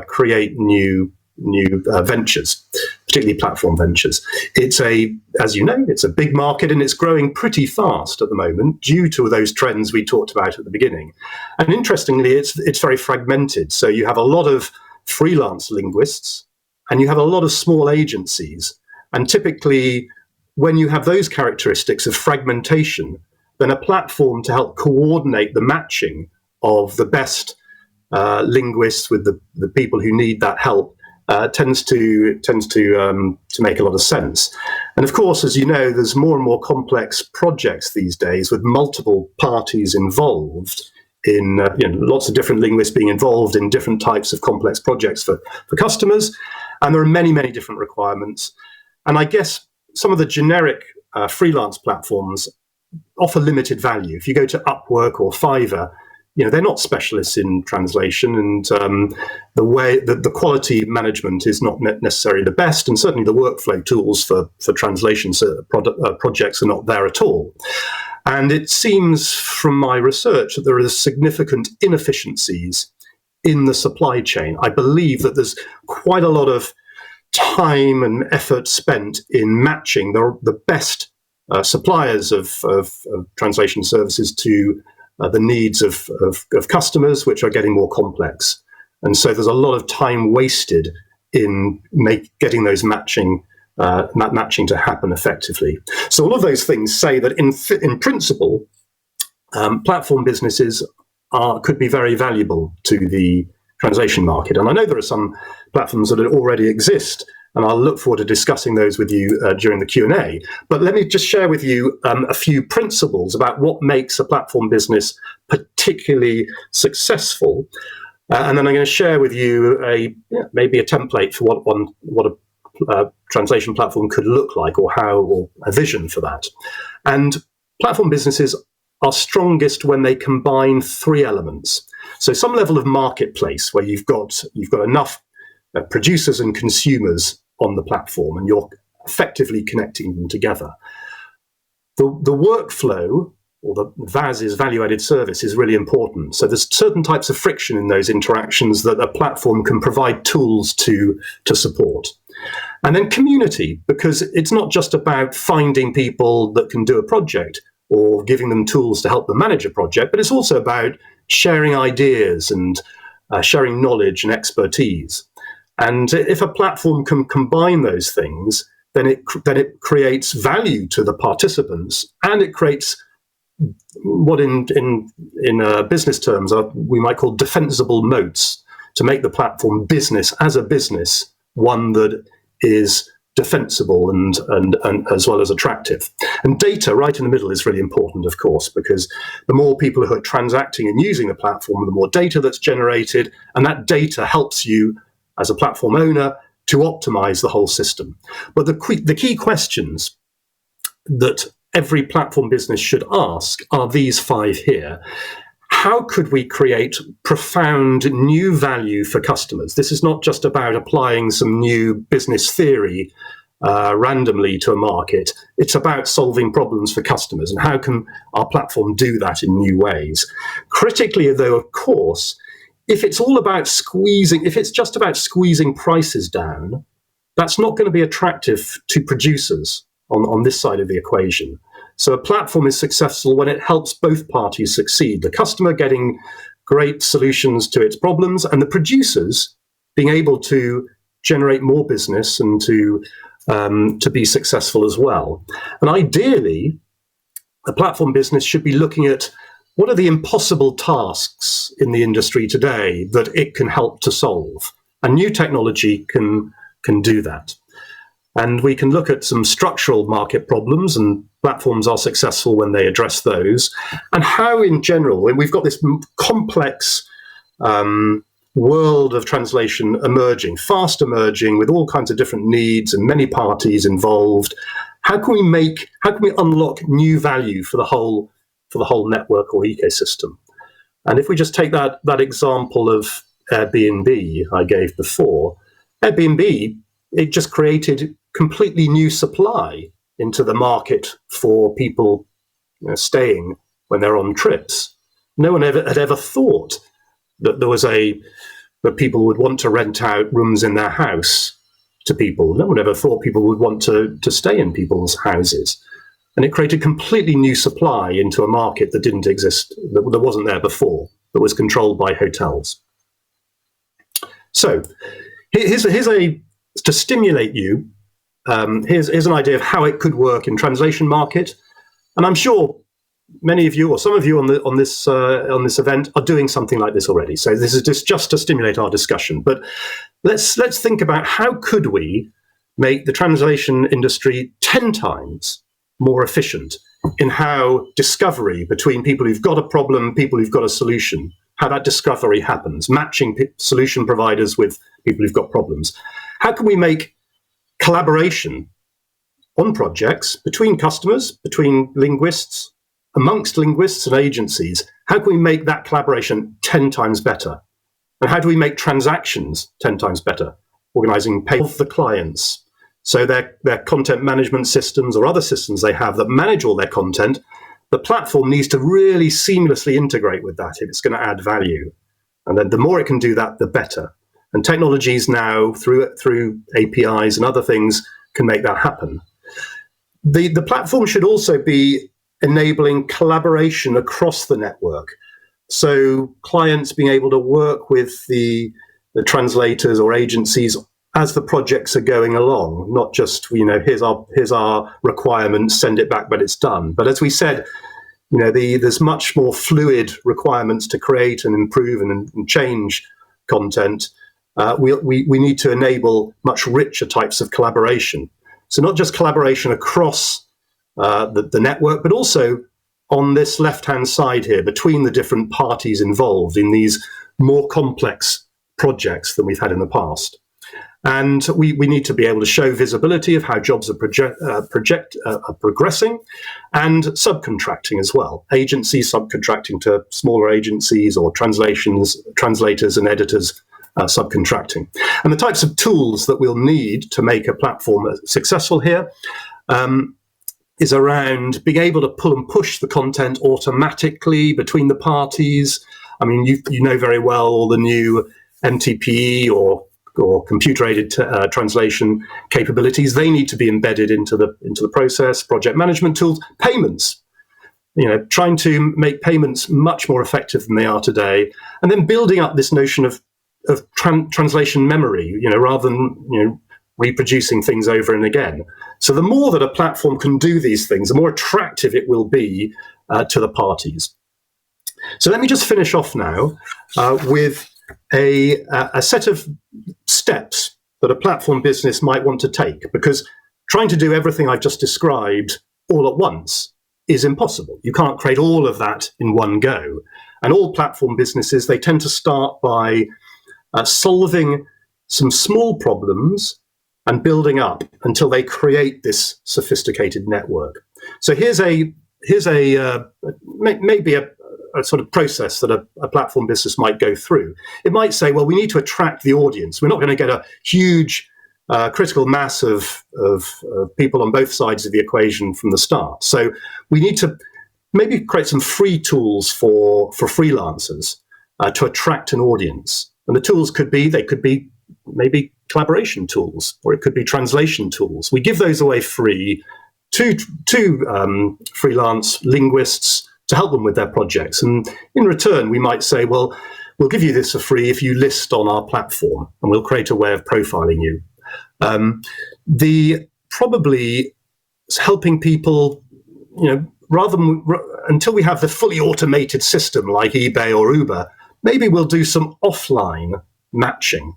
create new ventures, particularly platform ventures. As you know, it's a big market and it's growing pretty fast at the moment due to those trends we talked about at the beginning. And interestingly, it's very fragmented. So you have a lot of freelance linguists and you have a lot of small agencies. And typically, when you have those characteristics of fragmentation, then a platform to help coordinate the matching of the best linguists with the people who need that help tends to make a lot of sense. And of course, as you know, there's more and more complex projects these days with multiple parties involved in lots of different linguists being involved in different types of complex projects for customers. And there are many, many different requirements. And I guess some of the generic freelance platforms offer limited value. If you go to Upwork or Fiverr, they're not specialists in translation, and the way that the quality management is not necessarily the best, and certainly the workflow tools for translation projects are not there at all. And it seems from my research that there are significant inefficiencies in the supply chain. I believe that there's quite a lot of time and effort spent in matching the best suppliers of translation services to the needs of customers, which are getting more complex. And so there's a lot of time wasted in getting those matching to happen effectively. So all of those things say that in principle, platform businesses could be very valuable to the translation market. And I know there are some platforms that already exist, and I'll look forward to discussing those with you during the Q&A. But let me just share with you a few principles about what makes a platform business particularly successful. And then I'm going to share with you maybe a template for what a translation platform could look like, or a vision for that. And platform businesses are strongest when they combine three elements. So some level of marketplace where you've got enough producers and consumers on the platform, and you're effectively connecting them together. The workflow, or the VAS is value-added service, is really important. So there's certain types of friction in those interactions that a platform can provide tools to support. And then community, because it's not just about finding people that can do a project or giving them tools to help them manage a project, but it's also about sharing ideas and sharing knowledge and expertise. And if a platform can combine those things, then it creates value to the participants, and it creates what in business terms we might call defensible moats, to make the platform business as a business one that is defensible and as well as attractive. And data right in the middle is really important, of course, because the more people who are transacting and using the platform, the more data that's generated, and that data helps you as a platform owner to optimize the whole system. But the key questions that every platform business should ask are these 5 here. How could we create profound new value for customers? This is not just about applying some new business theory randomly to a market. It's about solving problems for customers, and how can our platform do that in new ways? Critically, though, of course, if it's just about squeezing prices down, that's not going to be attractive to producers on this side of the equation. So a platform is successful when it helps both parties succeed, the customer getting great solutions to its problems, and the producers being able to generate more business and to be successful as well. And ideally, a platform business should be looking at what are the impossible tasks in the industry today that it can help to solve? And new technology can do that. And we can look at some structural market problems, and platforms are successful when they address those. And how, in general, when we've got this complex world of translation fast emerging, with all kinds of different needs and many parties involved, how can we unlock new value for the whole network or ecosystem? And if we just take that example of Airbnb I gave before, Airbnb, it just created completely new supply into the market for people staying when they're on trips. No one had ever thought that that people would want to rent out rooms in their house to people. No one ever thought people would want to stay in people's houses. And it created completely new supply into a market that didn't exist, that wasn't there before, that was controlled by hotels. So here's to stimulate you, here's an idea of how it could work in translation market. And I'm sure many of you, or some of you on this event, are doing something like this already. So this is just to stimulate our discussion. But let's think about how could we make the translation industry 10 times more efficient in how discovery between people who've got a problem, people who've got a solution, how that discovery happens, matching solution providers with people who've got problems. How can we make collaboration on projects between customers, between linguists, amongst linguists and agencies? How can we make that collaboration 10 times better? And how do we make transactions 10 times better? Organizing pay for the clients. So their content management systems or other systems they have that manage all their content, the platform needs to really seamlessly integrate with that if it's going to add value. And then the more it can do that, the better. And technologies now, through APIs and other things, can make that happen. The platform should also be enabling collaboration across the network. So clients being able to work with the translators or agencies as the projects are going along, not just, here's our requirements, send it back, but it's done. But as we said, there's much more fluid requirements to create and improve and change content, we need to enable much richer types of collaboration. So not just collaboration across the network, but also on this left-hand side here, between the different parties involved in these more complex projects than we've had in the past. And we need to be able to show visibility of how jobs are progressing, and subcontracting as well. Agencies subcontracting to smaller agencies, or translators and editors subcontracting. And the types of tools that we'll need to make a platform successful here is around being able to pull and push the content automatically between the parties. I mean, you know very well all the new MTP or computer-aided translation capabilities. They need to be embedded into the process. Project management tools, payments. Trying to make payments much more effective than they are today, and then building up this notion of translation memory. Rather than reproducing things over and again. So the more that a platform can do these things, the more attractive it will be to the parties. So let me just finish off now with a set of steps that a platform business might want to take, because trying to do everything I've just described all at once is impossible. You can't create all of that in one go. And all platform businesses, they tend to start by solving some small problems and building up until they create this sophisticated network. So here's maybe a sort of process that a platform business might go through. It might say, well, we need to attract the audience. We're not going to get a huge critical mass of people on both sides of the equation from the start. So we need to maybe create some free tools for freelancers to attract an audience. And the tools could be maybe collaboration tools, or it could be translation tools. We give those away free to freelance linguists to help them with their projects. And in return, we might say, well, we'll give you this for free if you list on our platform, and we'll create a way of profiling you. Probably helping people, rather than until we have the fully automated system like eBay or Uber, maybe we'll do some offline matching.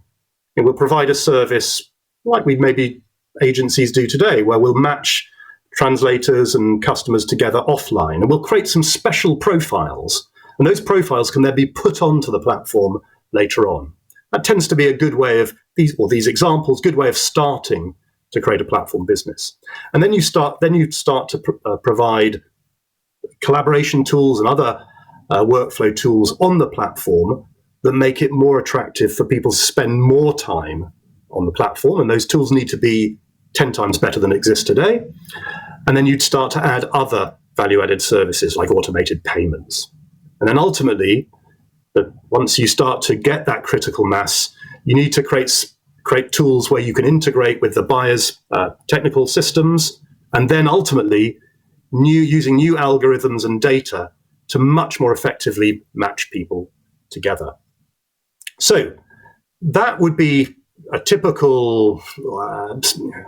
And we'll provide a service like maybe agencies do today, where we'll match translators and customers together offline, and we'll create some special profiles. And those profiles can then be put onto the platform later on. That tends to be a good way of these examples, good way of starting to create a platform business. And then you start to provide collaboration tools and other workflow tools on the platform that make it more attractive for people to spend more time on the platform. And those tools need to be 10 times better than exist today. And then you'd start to add other value-added services like automated payments. And then ultimately, once you start to get that critical mass, you need to create tools where you can integrate with the buyer's technical systems, and then ultimately using new algorithms and data to much more effectively match people together. So that would be a typical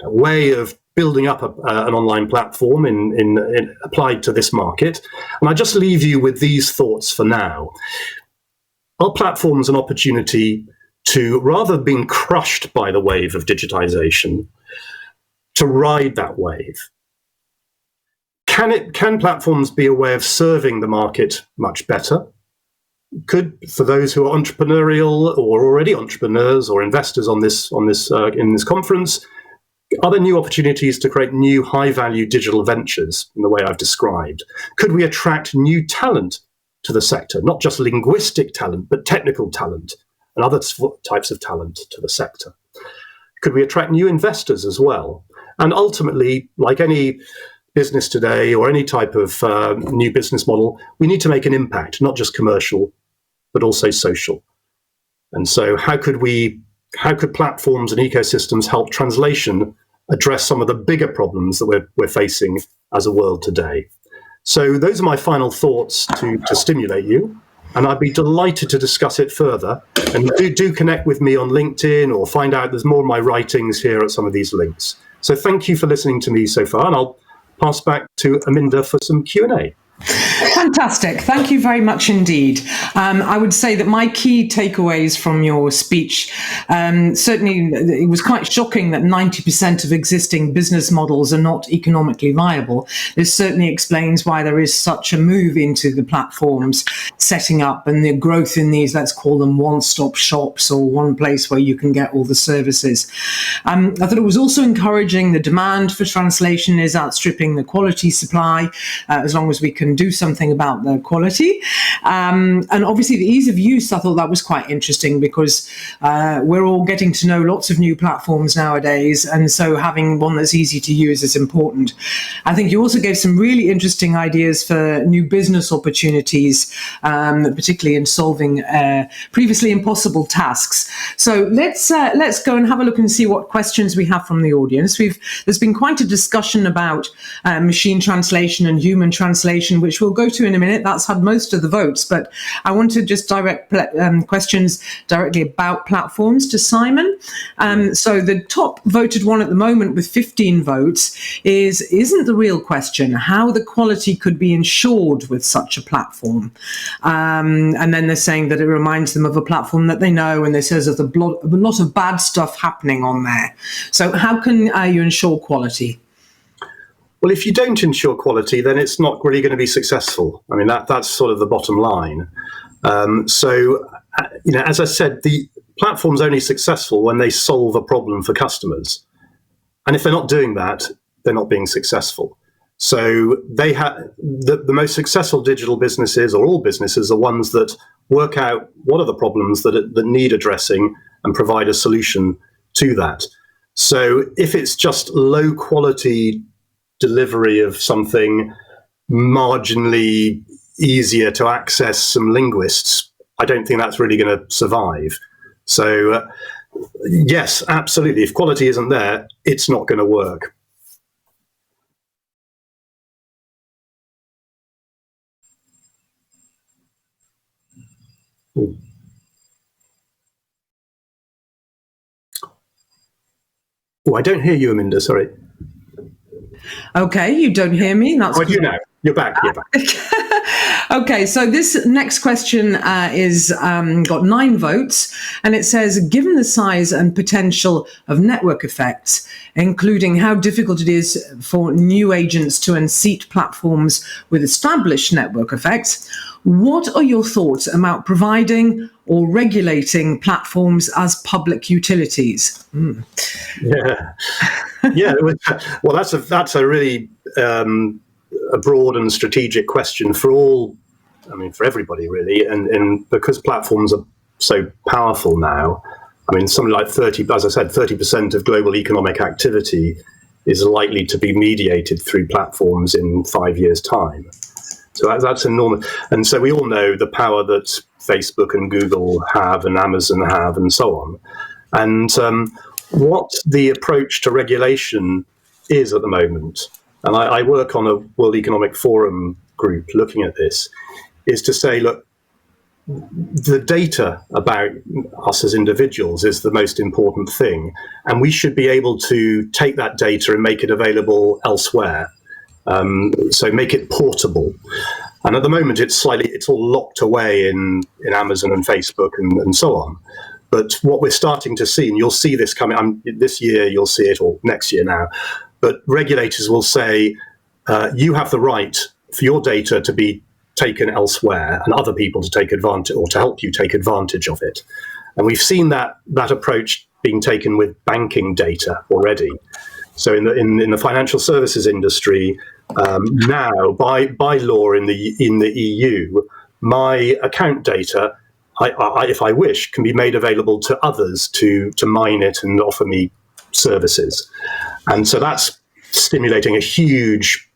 way of building up an online platform in applied to this market. And I just leave you with these thoughts for now. Our platform's an opportunity to, rather than being crushed by the wave of digitization, to ride that wave. Can platforms be a way of serving the market much better? Could, for those who are entrepreneurial or already entrepreneurs or investors in this conference, are there new opportunities to create new high-value digital ventures in the way I've described? Could we attract new talent to the sector, not just linguistic talent, but technical talent and other types of talent to the sector? Could we attract new investors as well? And ultimately, like any business today or any type of new business model, we need to make an impact, not just commercial, but also social. And so how could platforms and ecosystems help translation address some of the bigger problems that we're facing as a world today? So those are my final thoughts to stimulate you, and I'd be delighted to discuss it further. And do connect with me on LinkedIn, or find out there's more of my writings here at some of these links. So thank you for listening to me so far, and I'll pass back to Aminda for some Q&A. Fantastic. Thank you very much indeed. I would say that my key takeaways from your speech, certainly it was quite shocking that 90% of existing business models are not economically viable. This certainly explains why there is such a move into the platforms setting up and the growth in these, let's call them one-stop shops, or one place where you can get all the services. I thought it was also encouraging the demand for translation is outstripping the quality supply, as long as we can do something about the quality. And obviously the ease of use, I thought that was quite interesting, because we're all getting to know lots of new platforms nowadays, and so having one that's easy to use is important. I think you also gave some really interesting ideas for new business opportunities, particularly in solving previously impossible tasks. So let's go and have a look and see what questions we have from the audience. There's been quite a discussion about machine translation and human translation, which we'll go to in a minute. That's had most of the votes, but I want to just direct questions directly about platforms to Simon. So the top voted one at the moment with 15 votes isn't the real question how the quality could be ensured with such a platform. And then they're saying that it reminds them of a platform that they know, and they says there's a lot of bad stuff happening on there. So how can you ensure quality? Well, if you don't ensure quality, then it's not really going to be successful. I mean, that's sort of the bottom line. As I said, the platform's only successful when they solve a problem for customers. And if they're not doing that, they're not being successful. So they have the most successful digital businesses, or all businesses, are ones that work out what are the problems that need addressing and provide a solution to that. So if it's just low quality delivery of something marginally easier to access some linguists, I don't think that's really going to survive. So yes, absolutely. If quality isn't there, it's not going to work. Oh, I don't hear you, Aminda, sorry. Okay, you don't hear me? That's I do now. You're back. Okay, so this next question is got 9 votes, and it says, given the size and potential of network effects, including how difficult it is for new agents to unseat platforms with established network effects, what are your thoughts about providing or regulating platforms as public utilities? Yeah. Well, that's a really a broad and strategic question for everybody really, and because platforms are so powerful now, I mean, something like 30% of global economic activity is likely to be mediated through platforms in 5 years' time. So that's enormous. And so we all know the power that Facebook and Google have and Amazon have and so on. And what the approach to regulation is at the moment, and I work on a World Economic Forum group looking at this, is to say, look, the data about us as individuals is the most important thing, and we should be able to take that data and make it available elsewhere. So make it portable. And at the moment, it's all locked away in Amazon and Facebook and so on. But what we're starting to see, and you'll see this coming this year, you'll see it, or next year now, but regulators will say, you have the right for your data to be taken elsewhere and other people to take advantage, or to help you take advantage of it. And we've seen that approach being taken with banking data already. So in the financial services industry, now by law in the EU, my account data, I, if I wish, can be made available to others to mine it and offer me services. And so that's stimulating a huge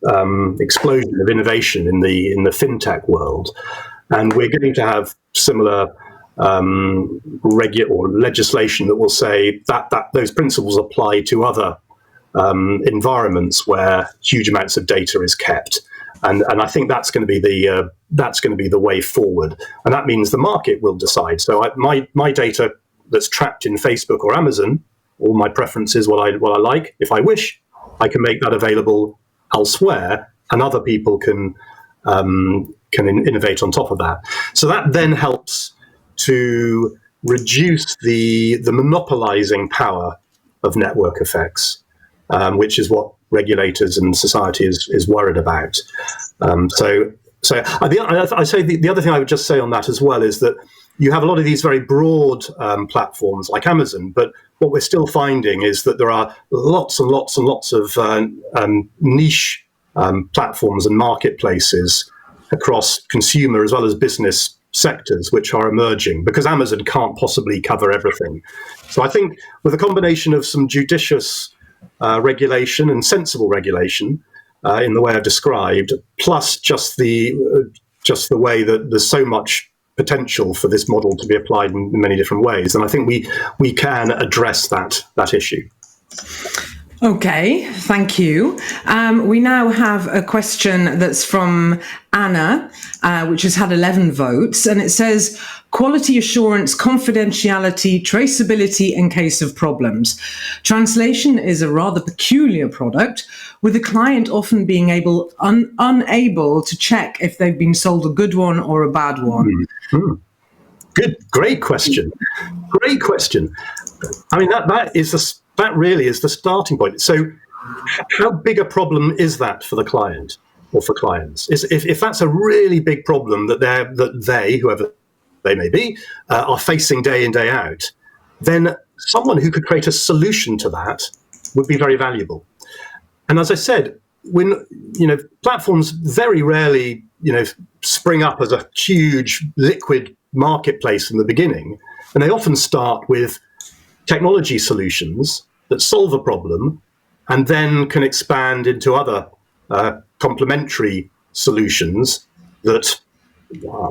explosion of innovation in the fintech world. And we're going to have similar legislation that will say that the those principles apply to other environments where huge amounts of data is kept, and I think that's going to be the way forward, and that means the market will decide. So my data that's trapped in Facebook or Amazon, all my preferences, what I like, if I wish, I can make that available elsewhere, and other people can can innovate on top of that. So that then helps to reduce the monopolizing power of network effects, which is what regulators and society is worried about. So I say the other thing I would just say on that as well is that you have a lot of these very broad platforms like Amazon, but what we're still finding is that there are lots and lots and lots of niche platforms and marketplaces across consumer as well as business sectors which are emerging, because Amazon can't possibly cover everything. So I think with a combination of some judicious regulation and sensible regulation in the way I've described, plus just the way that there's so much potential for this model to be applied in many different ways, and I think we can address that issue. Okay, thank you. We now have a question that's from Anna, which has had 11 votes, and it says, quality assurance, confidentiality, traceability in case of problems. Translation is a rather peculiar product, with the client often being unable to check if they've been sold a good one or a bad one. Mm-hmm. Great question. I mean, that really is the starting point. So how big a problem is that for the client or for clients? If that's a really big problem that they, whoever they may be, are facing day in, day out, then someone who could create a solution to that would be very valuable. And as I said, when platforms very rarely spring up as a huge liquid marketplace in the beginning, and they often start with technology solutions that solve a problem and then can expand into other complementary solutions that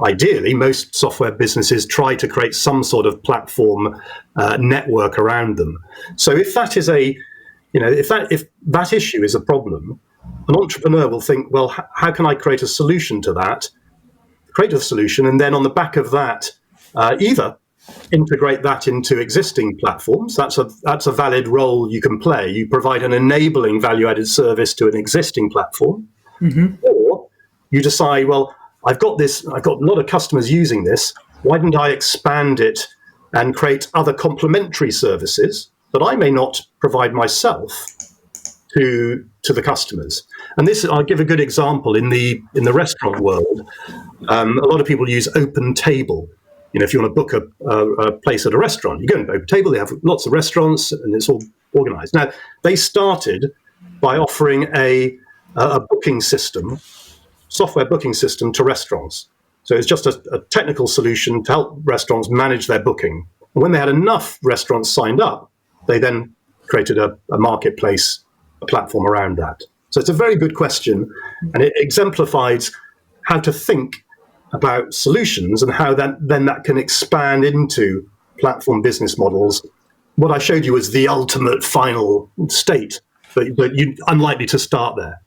ideally most software businesses try to create some sort of platform network around them. So if that is if that issue is a problem, an entrepreneur will think, well, how can I create a solution to that? Create a solution, and then on the back of that, either integrate that into existing platforms. That's a valid role you can play. You provide an enabling value-added service to an existing platform, or you decide, well, I've got a lot of customers using this. Why don't I expand it and create other complementary services that I may not provide myself to the customers? And this, I'll give a good example in the restaurant world. A lot of people use Open Table. If you want to book a place at a restaurant, you go to Open Table. They have lots of restaurants, and it's all organized. Now, they started by offering a booking system, software booking system to restaurants. So it's just a technical solution to help restaurants manage their booking. And when they had enough restaurants signed up, they then created a marketplace, a platform around that. So it's a very good question, and it exemplifies how to think about solutions and how that can expand into platform business models. What I showed you was the ultimate final state, but you're unlikely to start there.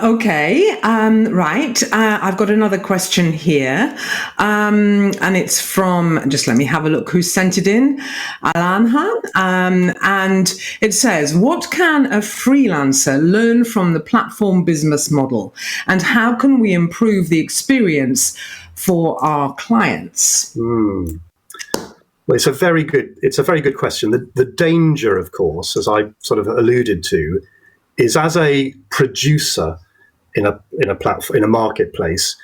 Okay, right. I've got another question here, and it's from, just let me have a look who sent it in, Alanha, and it says, what can a freelancer learn from the platform business model, and how can we improve the experience for our clients? Well, it's a very good question. The danger, of course, as I sort of alluded to, is as a producer in a platform, in a marketplace,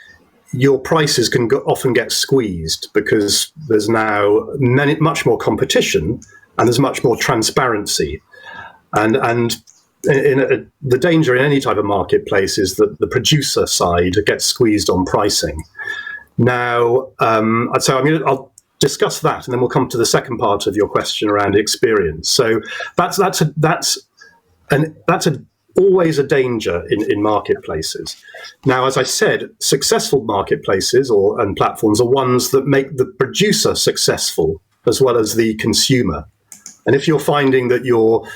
your prices can often get squeezed because there's now much more competition and there's much more transparency. And the danger in any type of marketplace is that the producer side gets squeezed on pricing. Now, so I'll discuss that, and then we'll come to the second part of your question around experience. So that's always a danger in marketplaces. Now, as I said, successful marketplaces and platforms are ones that make the producer successful as well as the consumer. And if you're finding that your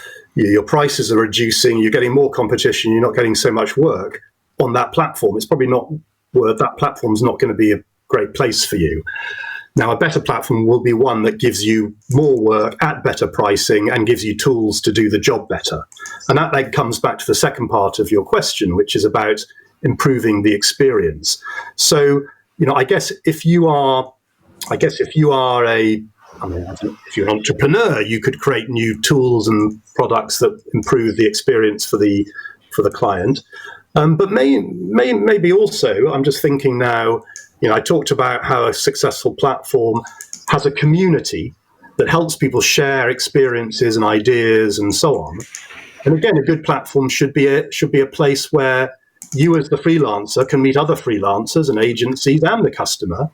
prices are reducing, you're getting more competition, you're not getting so much work on that platform, it's probably not worth that platform's not going to be a great place for you. Now, a better platform will be one that gives you more work at better pricing and gives you tools to do the job better. And that then comes back to the second part of your question, which is about improving the experience. So, I guess if you are if you're an entrepreneur, you could create new tools and products that improve the experience for the client. But maybe also, I'm just thinking now, I talked about how a successful platform has a community that helps people share experiences and ideas and so on. And again, a good platform should be a place where you as the freelancer can meet other freelancers and agencies and the customer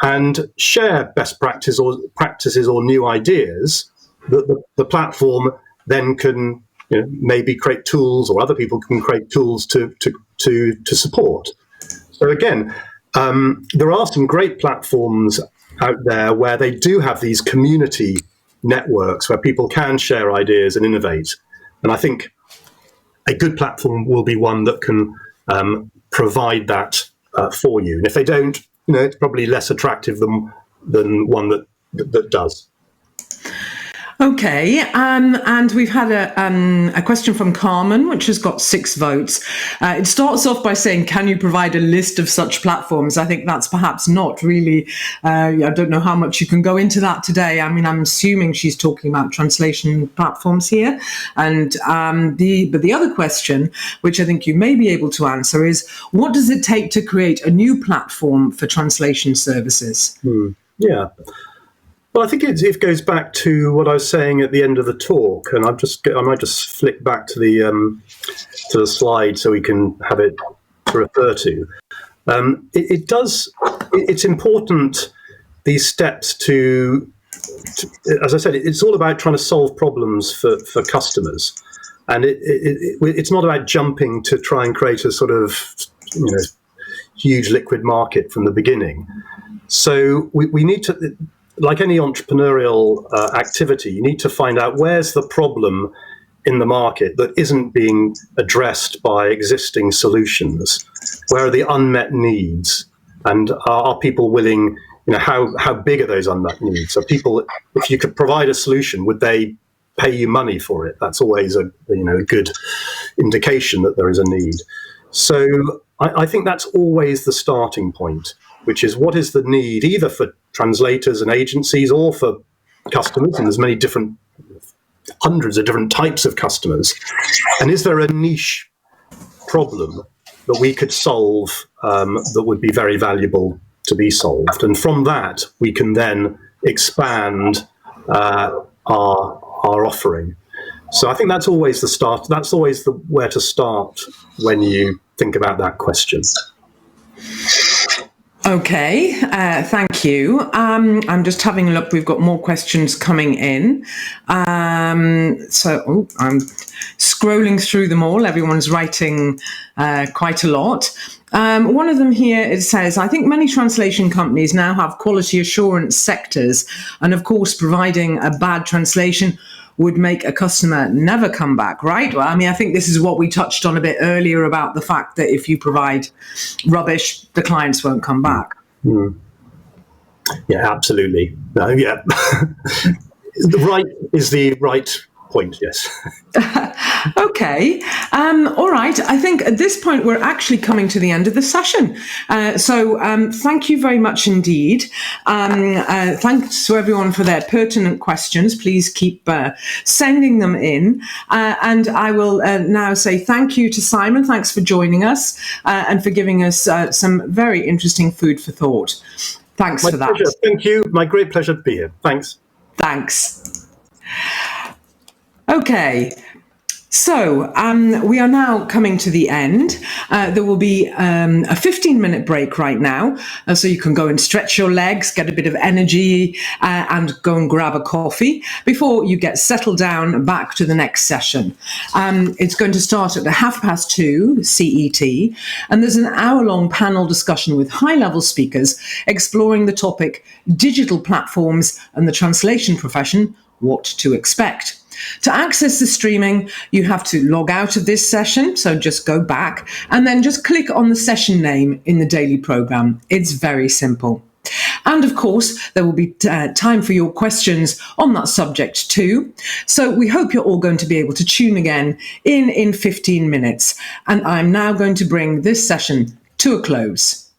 and share best practices or new ideas that the platform then can maybe create tools, or other people can create tools to support. So again, there are some great platforms out there where they do have these community networks where people can share ideas and innovate. And I think a good platform will be one that can provide that for you. And if they don't, it's probably less attractive than one that does. Okay, and we've had a question from Carmen, which has got 6 votes. It starts off by saying, can you provide a list of such platforms? I think that's perhaps not really, I don't know how much you can go into that today. I mean, I'm assuming she's talking about translation platforms here. And but the other question, which I think you may be able to answer, is what does it take to create a new platform for translation services? Yeah. Well, I think it goes back to what I was saying at the end of the talk, and I might just flick back to the slide so we can have it to refer to. It's important, these steps to, as I said, it's all about trying to solve problems for customers, and it's not about jumping to try and create a sort of huge liquid market from the beginning. So we need to, like any entrepreneurial activity, you need to find out where's the problem in the market that isn't being addressed by existing solutions. Where are the unmet needs? And are people willing, how big are those unmet needs? So people, if you could provide a solution, would they pay you money for it? That's always a good indication that there is a need. So I think that's always the starting point, which is what is the need, either for translators and agencies or for customers, and there's hundreds of different types of customers. And is there a niche problem that we could solve that would be very valuable to be solved? And from that, we can then expand our offering. So I think that's always the start. That's always where to start when you think about that question. Okay, thank you. I'm just having a look. We've got more questions coming in. I'm scrolling through them all. Everyone's writing quite a lot. One of them here, it says, I think many translation companies now have quality assurance sectors, and of course, providing a bad translation would make a customer never come back, right? Well, I mean, I think this is what we touched on a bit earlier about the fact that if you provide rubbish, the clients won't come back. Yeah, absolutely. Yeah. The right is the right point, yes. Okay. All right. I think at this point, we're actually coming to the end of the session. So thank you very much indeed. Thanks to everyone for their pertinent questions. Please keep sending them in. And I will now say thank you to Simon. Thanks for joining us and for giving us some very interesting food for thought. Thanks for that. My pleasure. Thank you. My great pleasure to be here. Thanks. Thanks. Okay, so we are now coming to the end. There will be a 15-minute break right now, so you can go and stretch your legs, get a bit of energy, and go and grab a coffee before you get settled down back to the next session. It's going to start at 2:30 CET, and there's an hour-long panel discussion with high-level speakers exploring the topic digital platforms and the translation profession, what to expect. To access the streaming, you have to log out of this session, so just go back and then just click on the session name in the daily program. It's very simple. And of course, there will be time for your questions on that subject too. So we hope you're all going to be able to tune again in 15 minutes. And I'm now going to bring this session to a close.